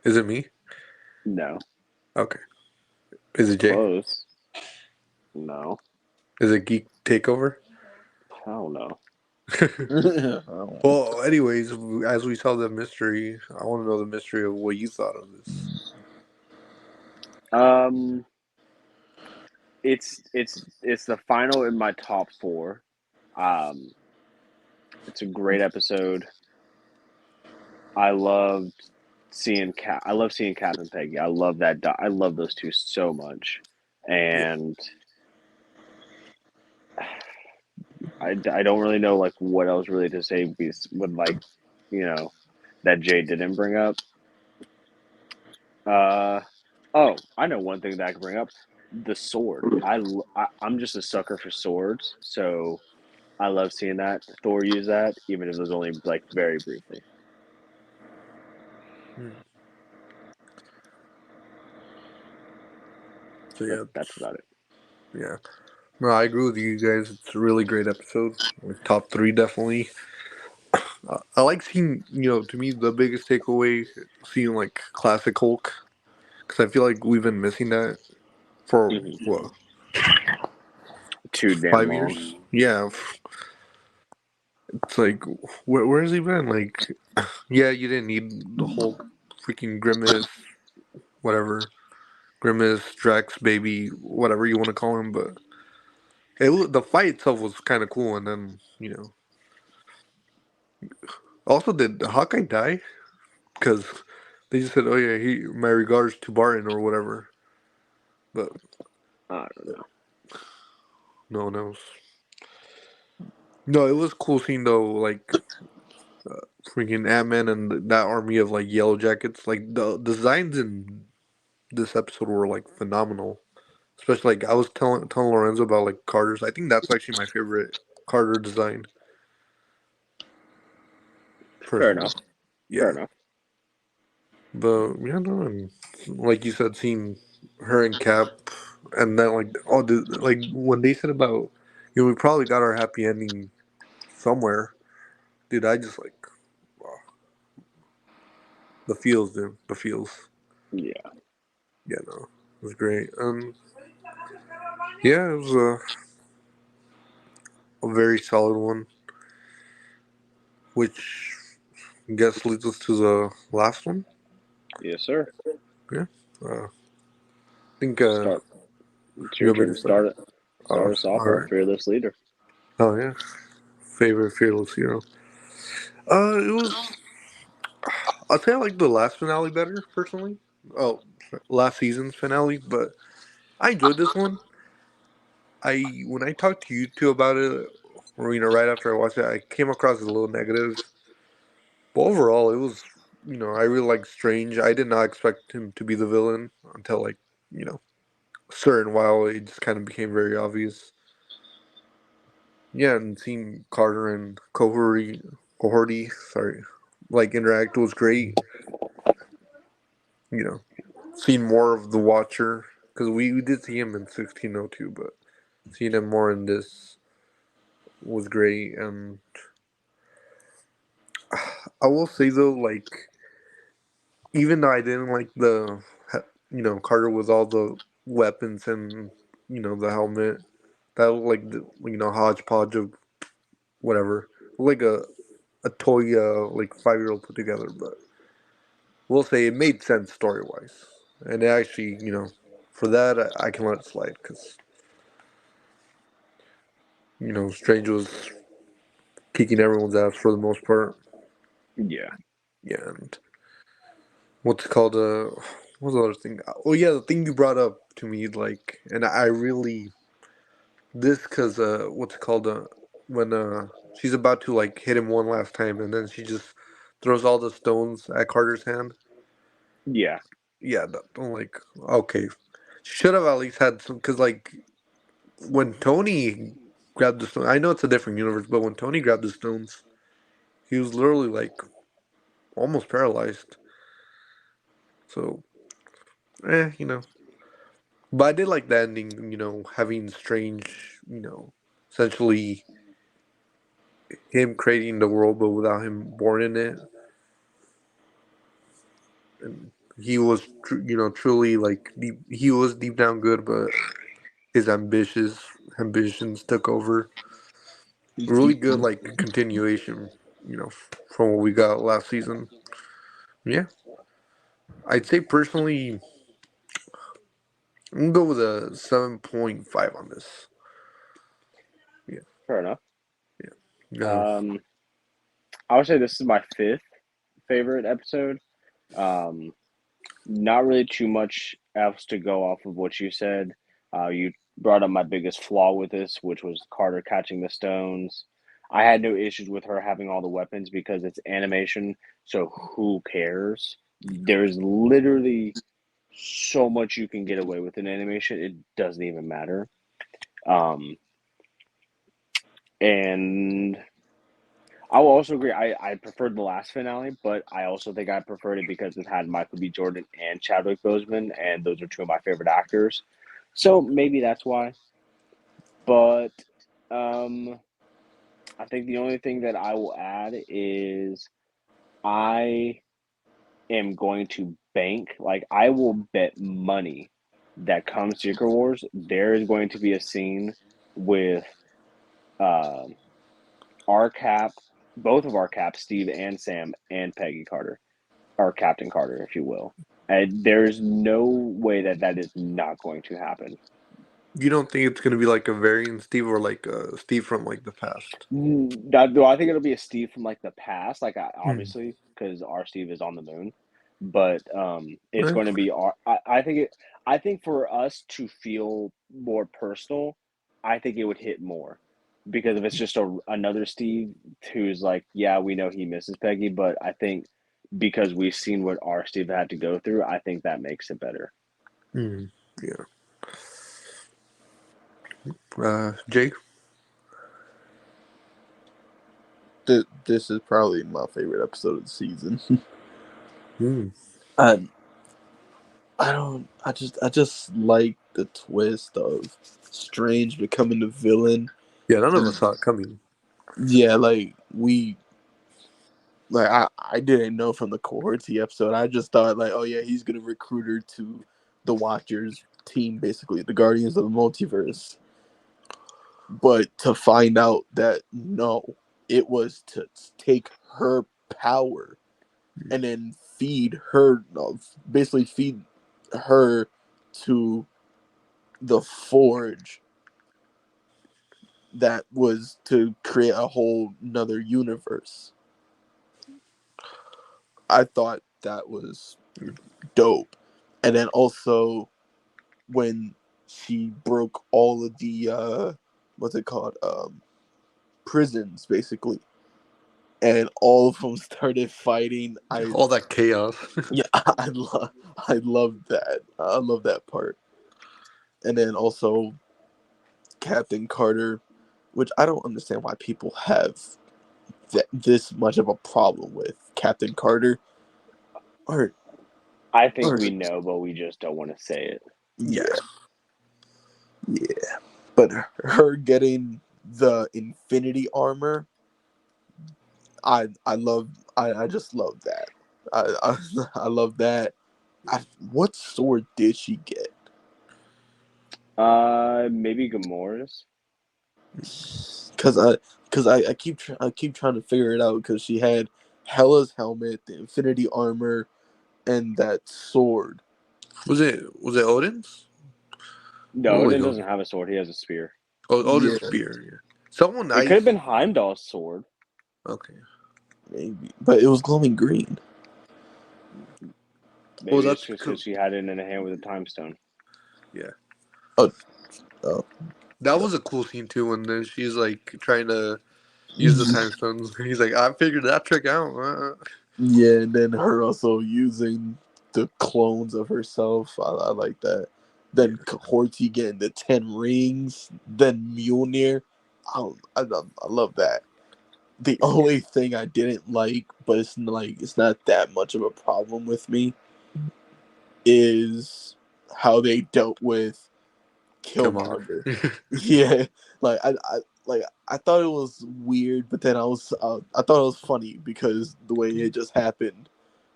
Is it me? No, Okay. Is it Jay? close. No, Is it Geek Takeover? hell no. Oh. Well, anyways, as we saw the mystery, I want to know the mystery of what you thought of this. Um, it's the final in my top four. Um, it's a great episode. I loved I love seeing Cat and Peggy. I love that. I love those two so much, Yeah. and I don't really know like what else really to say with like you know that Jay didn't bring up. Uh oh, I know one thing that I can bring up: the sword. I'm just a sucker for swords, so I love seeing that Thor use that, even if it was only like very briefly. Hmm. So But yeah, that's about it. yeah. No, I agree with you guys. It's a really great episode. Like, top three, definitely. I like seeing, to me, the biggest takeaway, seeing like classic Hulk, because I feel like we've been missing that for Hmm. what, Too damn 5 years? long. Yeah, it's like where's he been? Like, yeah, you didn't need the Hulk, freaking Grimace, whatever, Grimace, Drax, baby, whatever you want to call him, but the fight itself was kind of cool, and then also did Hawkeye die? Because they just said, "Oh yeah, he my regards to Barton or whatever," but I don't know. no one else. No, it was cool seeing though, like freaking Ant Man and that army of like Yellow Jackets. Like the designs in this episode were like phenomenal. Especially like I was telling Lorenzo about like Carter's. I think that's actually my favorite Carter design Fair personally. enough. Fair Yeah, enough. but yeah, no, and like you said, seeing her and Cap, and then like like when they said about we probably got our happy ending somewhere, dude. I just like wow, the feels, dude, the feels. Yeah. Yeah, no, it was great. Yeah, it was a very solid one, which I guess leads us to the last one. Yes, sir. Yeah, I think Start. It's you your want me turn to to start? start it. Start us All off, our right. fearless leader. Oh yeah, favorite fearless hero. It was. I'd say I like the last finale better personally. Oh, last season's finale, but I enjoyed this one. I when I talked to you two about it, or right after I watched it, I came across as a little negative. But overall, it was I really like Strange. I did not expect him to be the villain until like you know certain while it just kind of became very obvious. Yeah, and seeing Carter and Cohorty, sorry, like interact was great. You know, seeing more of the Watcher because we did see him in 1602, but seeing him more in this was great. And I will say though, like even though I didn't like Carter with all the weapons and the helmet, that looked like the hodgepodge of whatever, like a toy like 5-year old put together. But we'll say it made sense story wise, and it actually for that I can let it slide because Strange was kicking everyone's ass for the most part. Yeah. Yeah, and what's it called what's the other thing? Oh yeah, the thing you brought up to me, like, and I really this because what's it called when she's about to like hit him one last time, and then she just throws all the stones at Carter's hand. Yeah. Yeah, I'm like, okay, she should have at least had some because like when Tony grabbed the stone, I know it's a different universe, but when Tony grabbed the stones, he was literally like almost paralyzed. So, you know. But I did like the ending, having Strange, essentially him creating the world, but without him born in it. And he was, truly like he was deep down good, but his ambitions took over. His Really good, ego. like continuation, from what we got last season. Yeah, I'd say personally, I'm gonna go with a 7.5 on this. Yeah, Fair enough. yeah. Um, I would say this is my fifth favorite episode. Um, Not really too much else to go off of what you said. You brought up my biggest flaw with this, which was Carter catching the stones. I had no issues with her having all the weapons because it's animation, so who cares? There's literally so much you can get away with in animation, it doesn't even matter. Um, and I will also agree. I preferred the last finale, but I also think I preferred it because it had Michael B. Jordan and Chadwick Boseman, and those are two of my favorite actors. So maybe that's why. But um, I think the only thing that I will add is I am going to bank, like, I will bet money that come Secret Wars, there is going to be a scene with um our Cap, both of our Caps, Steve and Sam, and Peggy Carter, or Captain Carter, if you will. And there's no way that that is not going to happen. You don't think it's gonna be like a variant Steve or like Steve from like the past? Do I think it'll be a Steve from like the past? Like, Hmm. obviously, because our Steve is on the moon, but it's Eh, going to be our. I think it. I think for us to feel more personal, I think it would hit more, because if it's just another Steve who's like, yeah, we know he misses Peggy, but I think because we've seen what our Steve had to go through, I think that makes it better. yeah. Jake. This is probably my favorite episode of the season. Hmm. and I just like the twist of Strange becoming the villain. Yeah, none of us And saw it coming. yeah, I didn't know from the Cohorty episode. I just thought like, oh yeah, he's gonna recruit her to the Watchers team, basically the Guardians of the Multiverse. But to find out that no, it was to take her power and then feed her, no, basically feed her to the Forge, that was to create a whole another universe. I thought that was dope. And then also when she broke all of the what's it called? Prisons basically. And all of them started fighting. I All that chaos. Yeah, I love that. I love that part. And then also Captain Carter, which I don't understand why people have this much of a problem with Captain Carter. Or I think or we know, but we just don't want to say it. Yeah. yeah, yeah. But her getting the Infinity armor, I love. I just love that. I love that. What sword did she get? Maybe Gamora's. Because I keep trying to figure it out because she had Hela's helmet, the Infinity armor, and that sword. Was it Odin's? No, What was Odin Odin? doesn't have a sword. He has a spear. Oh, Odin's Yeah, spear. Yeah. Someone It could I. have been Heimdall's sword. Okay. maybe, but it was glowing green. Well, Maybe it's that's just because she had it in the hand with a time stone. yeah. Oh, oh. That was a cool scene too. When then she's like trying to use the time stones. He's like, I figured that trick out. Yeah, and then her also using the clones of herself. I like that. Yeah. then Kahorti getting the 10 rings, then Mjolnir. I love that. The only thing I didn't like, but it's not that much of a problem with me, is how they dealt with Killmonger. Killmonger. Yeah, like I thought it was weird, but then I thought it was funny because the way it just happened.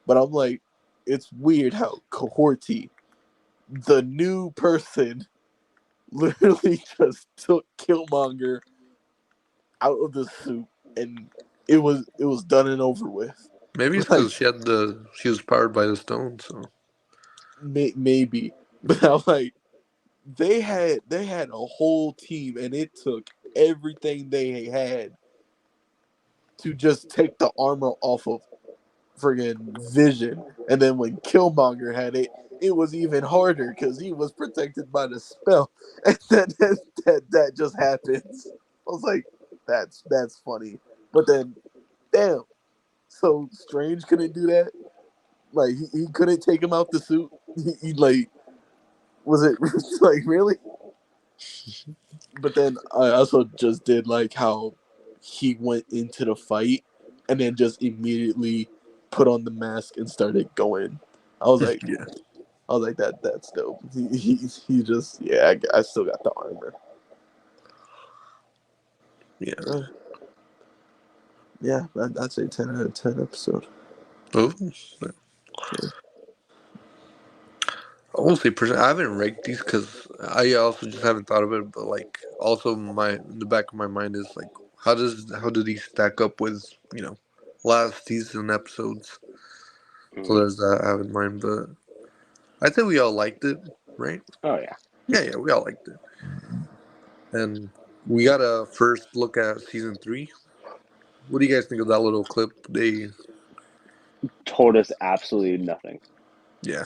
But I'm like, it's weird how Cohorty, the new person, literally just took Killmonger out of the suit, and it was done and over with. Maybe it's Like because she was powered by the stone. So maybe, but I'm like, they had a whole team, and it took everything they had to just take the armor off of friggin' Vision. And then when Killmonger had it, it was even harder because he was protected by the spell. And then that just happens. I was like, that's funny. But then, damn, so Strange couldn't do that. Like he couldn't take him out the suit. He like was it like really? But then I also just did like how he went into the fight and then just immediately put on the mask and started going. I was like, yeah, that's dope. He just I still got the armor. yeah. Uh, yeah, I'd say 10 out of 10 episode. Oh, Yeah. I won't say percent. I haven't ranked these because I also just haven't thought of it. But like, also my in the back of my mind is like, how do these stack up with last season episodes? So Mm. there's that I have in mind. But I think we all liked it, right? Oh yeah, Yeah, we all liked it. And we got a first look at season 3. What do you guys think of that little clip? told us absolutely nothing. Yeah,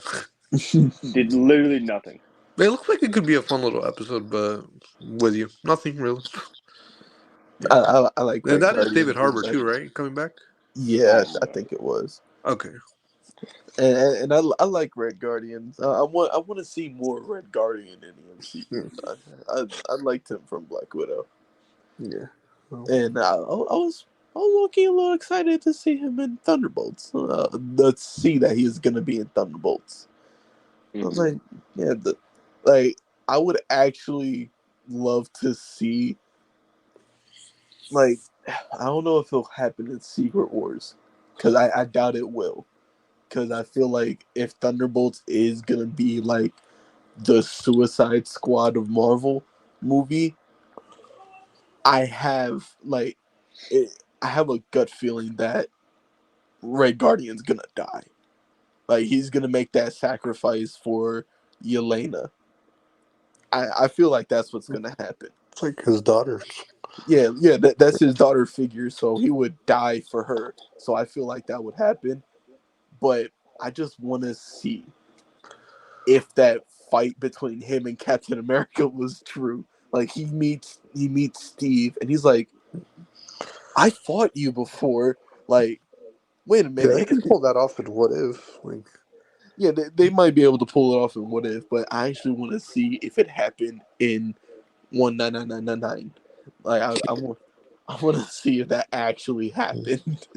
Did literally nothing. it looks like it could be a fun little episode, but with you, nothing really. Yeah, I like and Red that is David Guardians as Harbour too, much. right? Coming back. Yeah, I have no I think idea. it was. Okay. And I like Red Guardians. I want to see more Red Guardian in the Yeah. MCU. I liked him from Black Widow, Yeah. Well, and I was looking a little excited to see him in Thunderbolts. Let's see that he's gonna be in Thunderbolts. I was Hmm. like, yeah, like I would actually love to see, like, I don't know if it'll happen in Secret Wars, because I doubt it will. Because I feel like if Thunderbolts is gonna be like the Suicide Squad of Marvel movie, I have like I have a gut feeling that Red Guardian's gonna die. Like he's gonna make that sacrifice for Yelena. I feel like that's what's gonna happen. it's like his daughters. Yeah, that's his daughter figure, so he would die for her. So I feel like that would happen. But I just want to see if that fight between him and Captain America was true. Like he meets Steve and he's like, I fought you before. Like, wait a Yeah, they minute. can pull that off in What If. Like, Yeah, they might be able to pull it off in What If, but I actually want to see if it happened in 19999. Like I want to see if that actually happened.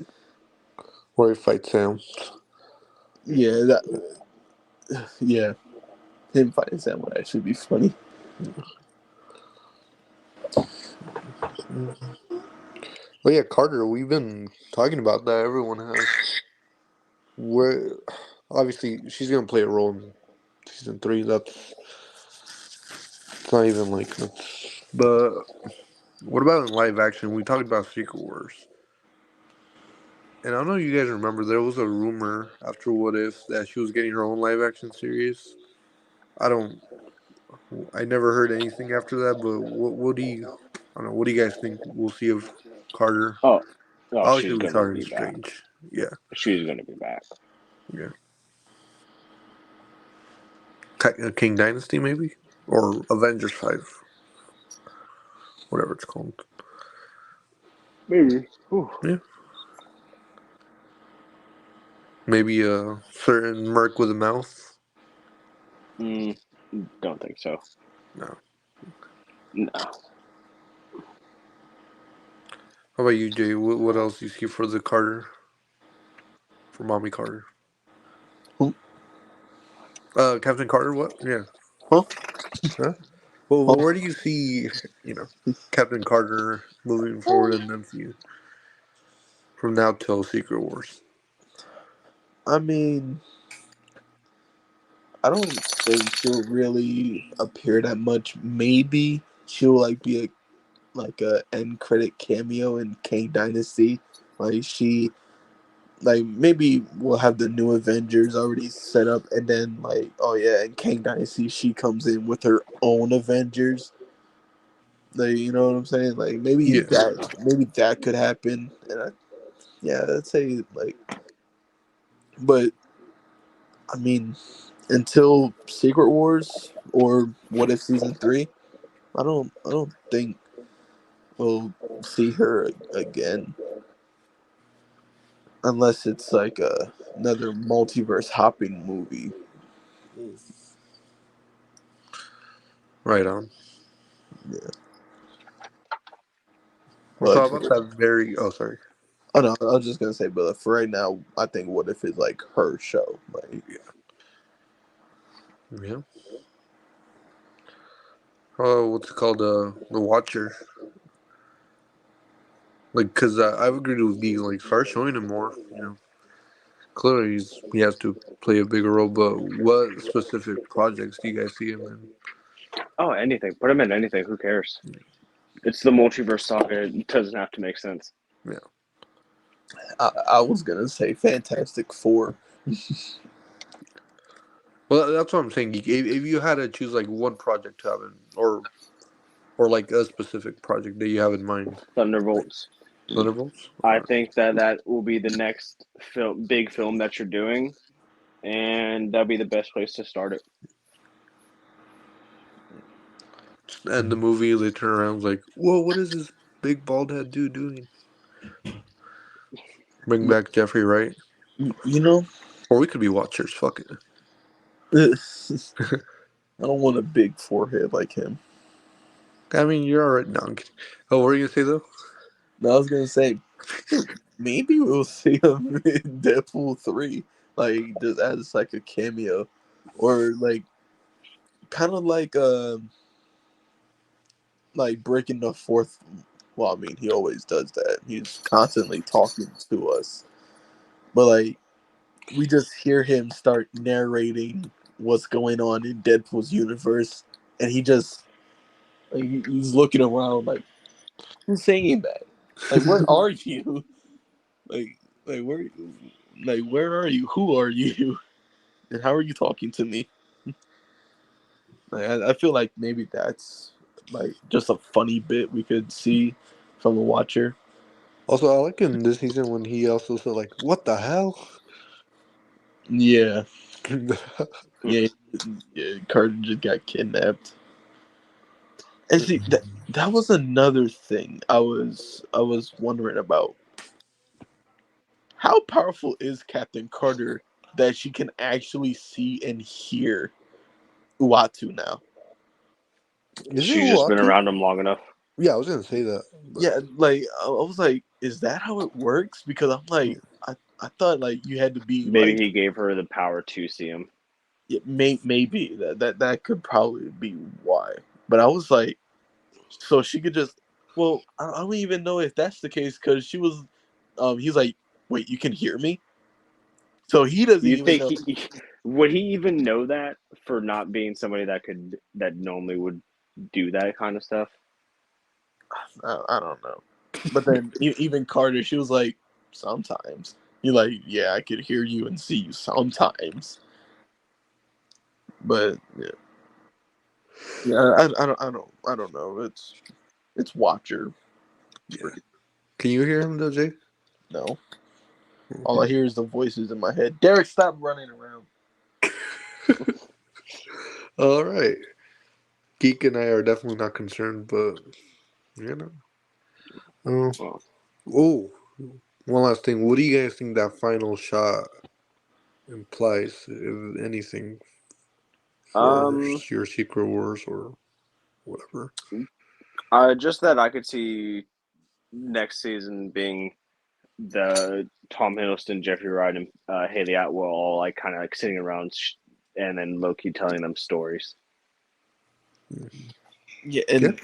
where he fights Sam. Yeah, yeah, him fighting Sam would actually be funny. But yeah, Carter, we've been talking about that. Everyone has. Where obviously she's gonna play a role in season 3. That's it's not even like that's. But what about in live action? We talked about Secret Wars, and I don't know if you guys remember. There was a rumor after What If that she was getting her own live action series. I don't. I never heard anything after that. But what do you? I don't know. What do you guys think we'll see of Carter? Oh, oh, Obviously, she's we saw gonna her in be back. Strange. Yeah, She's gonna be back. yeah. King Dynasty maybe or Avengers 5, whatever it's called. Maybe. Whew. Yeah. Maybe a certain Merc with a mouth. Mm. Don't think so. No. No. How about you, Jay? What else do you see for the Carter, for Mommy Carter? Huh? Captain Carter. What? Yeah. Huh? Huh? Well, Huh? where do you see, you know, Captain Carter moving forward in the MCU from now till Secret Wars? I mean, I don't think she'll really appear that much. Maybe she'll like be like a end credit cameo in Kang Dynasty. Like she like maybe we'll have the new Avengers already set up, and then like oh yeah, in Kang Dynasty she comes in with her own Avengers. Like you know what I'm saying? Like Yeah. maybe that could happen. And yeah, I'd say like, but I mean until Secret Wars or What If season 3, I don't think we'll see her again unless it's like another multiverse hopping movie. Right on. Yeah, So but how about that very? Oh, sorry. oh no, I was just gonna say, but for right now, I think What If is like her show. Like, Yeah. Oh, what's it called? The Watcher. Like, cause I've agreed with Geek. Like, start showing him more. You know, clearly he has to play a bigger role. But what specific projects do you guys see him in? Oh, anything. Put him in anything. Who cares? It's the multiverse saga. It doesn't have to make sense. Yeah. I was gonna say Fantastic Four. Well, that's what I'm saying. Geek. If you had to choose like one project to have in, or like a specific project that you have in mind, like Thunderbolts. Thunderbolts. I think that that will be the next big film that you're doing, and that'll be the best place to start it. And the movie, they turn around like, whoa, what is this big bald head dude doing? Bring back Jeffrey Wright, You know, or we could be Watchers. Fuck it. I don't want a big forehead like him. I mean, you're alright. No, I'm kidding. Oh, what were you gonna say though? No, I was gonna say maybe we'll see him in Deadpool 3, like just as like a cameo, or like kind of like breaking the fourth. Well, I mean, he always does that. He's constantly talking to us, but like we just hear him start narrating what's going on in Deadpool's universe, and he just like he's looking around like who's saying that? Like where are you? Like like where are you? Who are you? And how are you talking to me? Like, I feel like maybe that's like just a funny bit we could see from a watcher. Also, I like in this season when he also said like, "What the hell?" Yeah, Yeah, yeah, yeah. Carter just got kidnapped. And see that was another thing I was wondering about. How powerful is Captain Carter that she can actually see and hear Uatu now? is it She's just been Uatu? around him long enough. Yeah, I was gonna say that, but Yeah, like I was like, is that how it works? Because I'm like, I thought like you had to be Maybe like, he gave her the power to see him. yeah, maybe that could probably be why. But I was like, so she could just, well, I don't even know if that's the case because she was, he's like, wait, you can hear me, so he doesn't You even think know. he would he even know that for not being somebody that normally would do that kind of stuff? I don't know. But then even Carter, she was like, sometimes. You're like, yeah, I could hear you and see you sometimes. But yeah, yeah, I don't know. It's Watcher. It's yeah. pretty. Can you hear him though, Jay? No, all I hear is the voices in my head. Derek, stop running around. All right. Geek and I are definitely not concerned, but you know. Oh, Well, oh. One last thing. What do you guys think that final shot implies, if anything, for Um, your Secret Wars or whatever? just that I could see next season being the Tom Hiddleston, Jeffrey Wright, and Haley Atwell all like kind of like sitting around and then Loki telling them stories. Yeah, Yeah. and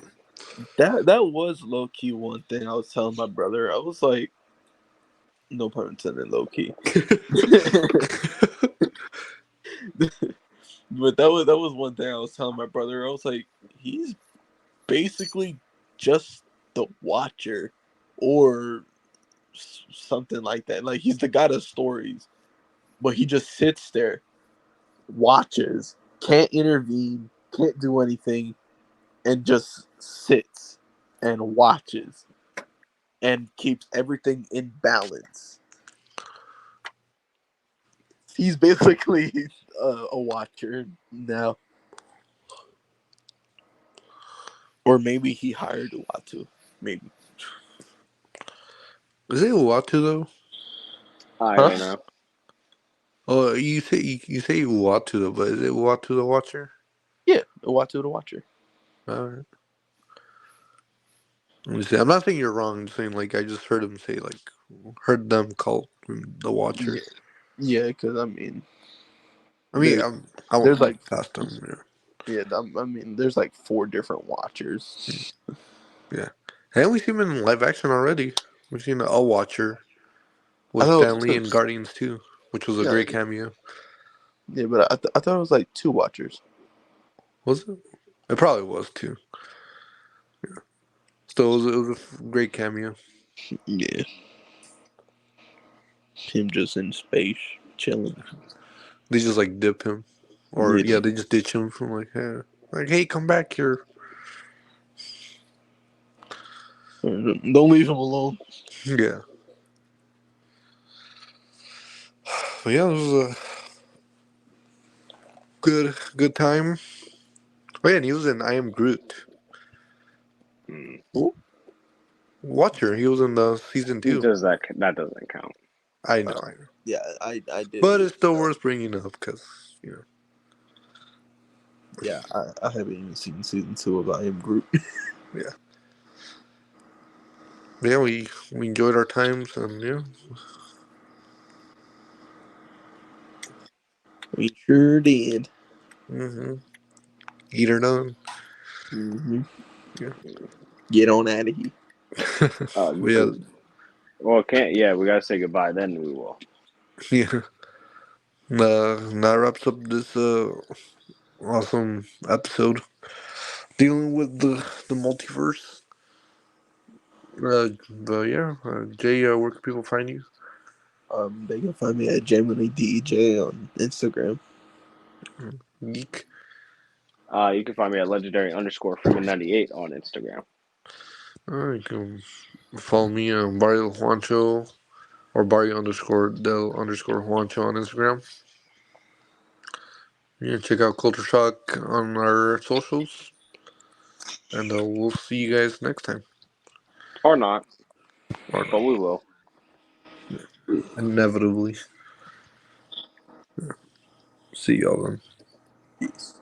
that was low key one thing I was telling my brother. I was like, no pun intended, low key. But that was one thing I was telling my brother. I was like, he's basically just the Watcher, or something like that. Like he's the god of stories, but he just sits there, watches, can't intervene, can't do anything, and just sits and watches and keeps everything in balance. He's basically a watcher now, or maybe he hired Uatu. Maybe, Is it Uatu though? I huh? don't know. Oh, you say Uatu though, but is it Uatu the Watcher? Yeah, Uatu the Watcher. Alright. Let me see. I'm not saying you're wrong. I'm just saying like I just heard him say like heard them call him the Yeah, Watcher. yeah, because I mean, I mean, there's I there's won't like past him. Yeah. yeah, I mean, there's like four different Watchers. Yeah. And we seen him in live action already. We've seen a Watcher I with thought it Stan was Lee two. in Guardians 2, which was a Yeah, great cameo. yeah, but I thought it was like two Watchers. Was it? It probably was too. Still, it was a great cameo. Yeah, him just in space chilling. They just like dip him, or Yeah, yeah, they just ditch him from hey, come back here. don't leave him alone. Yeah, but yeah, it was a good time. Oh yeah, and he was in I Am Groot. Hmm. Cool. Watcher, he was in the season 2. Does that doesn't count? I know, Yeah, I did but leave. it's still worth bringing up because you know, Yeah, I haven't even seen season two of I Am Groot. yeah, yeah, we enjoyed our times and yeah, We sure did. mm-hmm. Eat her done. Hmm. Yeah, Get on out of here. but yeah, Well, can't. Yeah, we gotta say goodbye. Then we will. yeah. That wraps up this awesome episode dealing with the multiverse. But yeah, Jay, where can people find you? They can find me at Gemini DJ on Instagram. Geek. You can find me at legendary underscore Freeman 98 on Instagram. You can follow me on Barrio Juancho or Barrio underscore Del underscore Juancho on Instagram. Yeah, check out Culture Shock on our socials, and we'll see you guys next time. Or not, Or but not, we will. inevitably. See y'all then. Peace.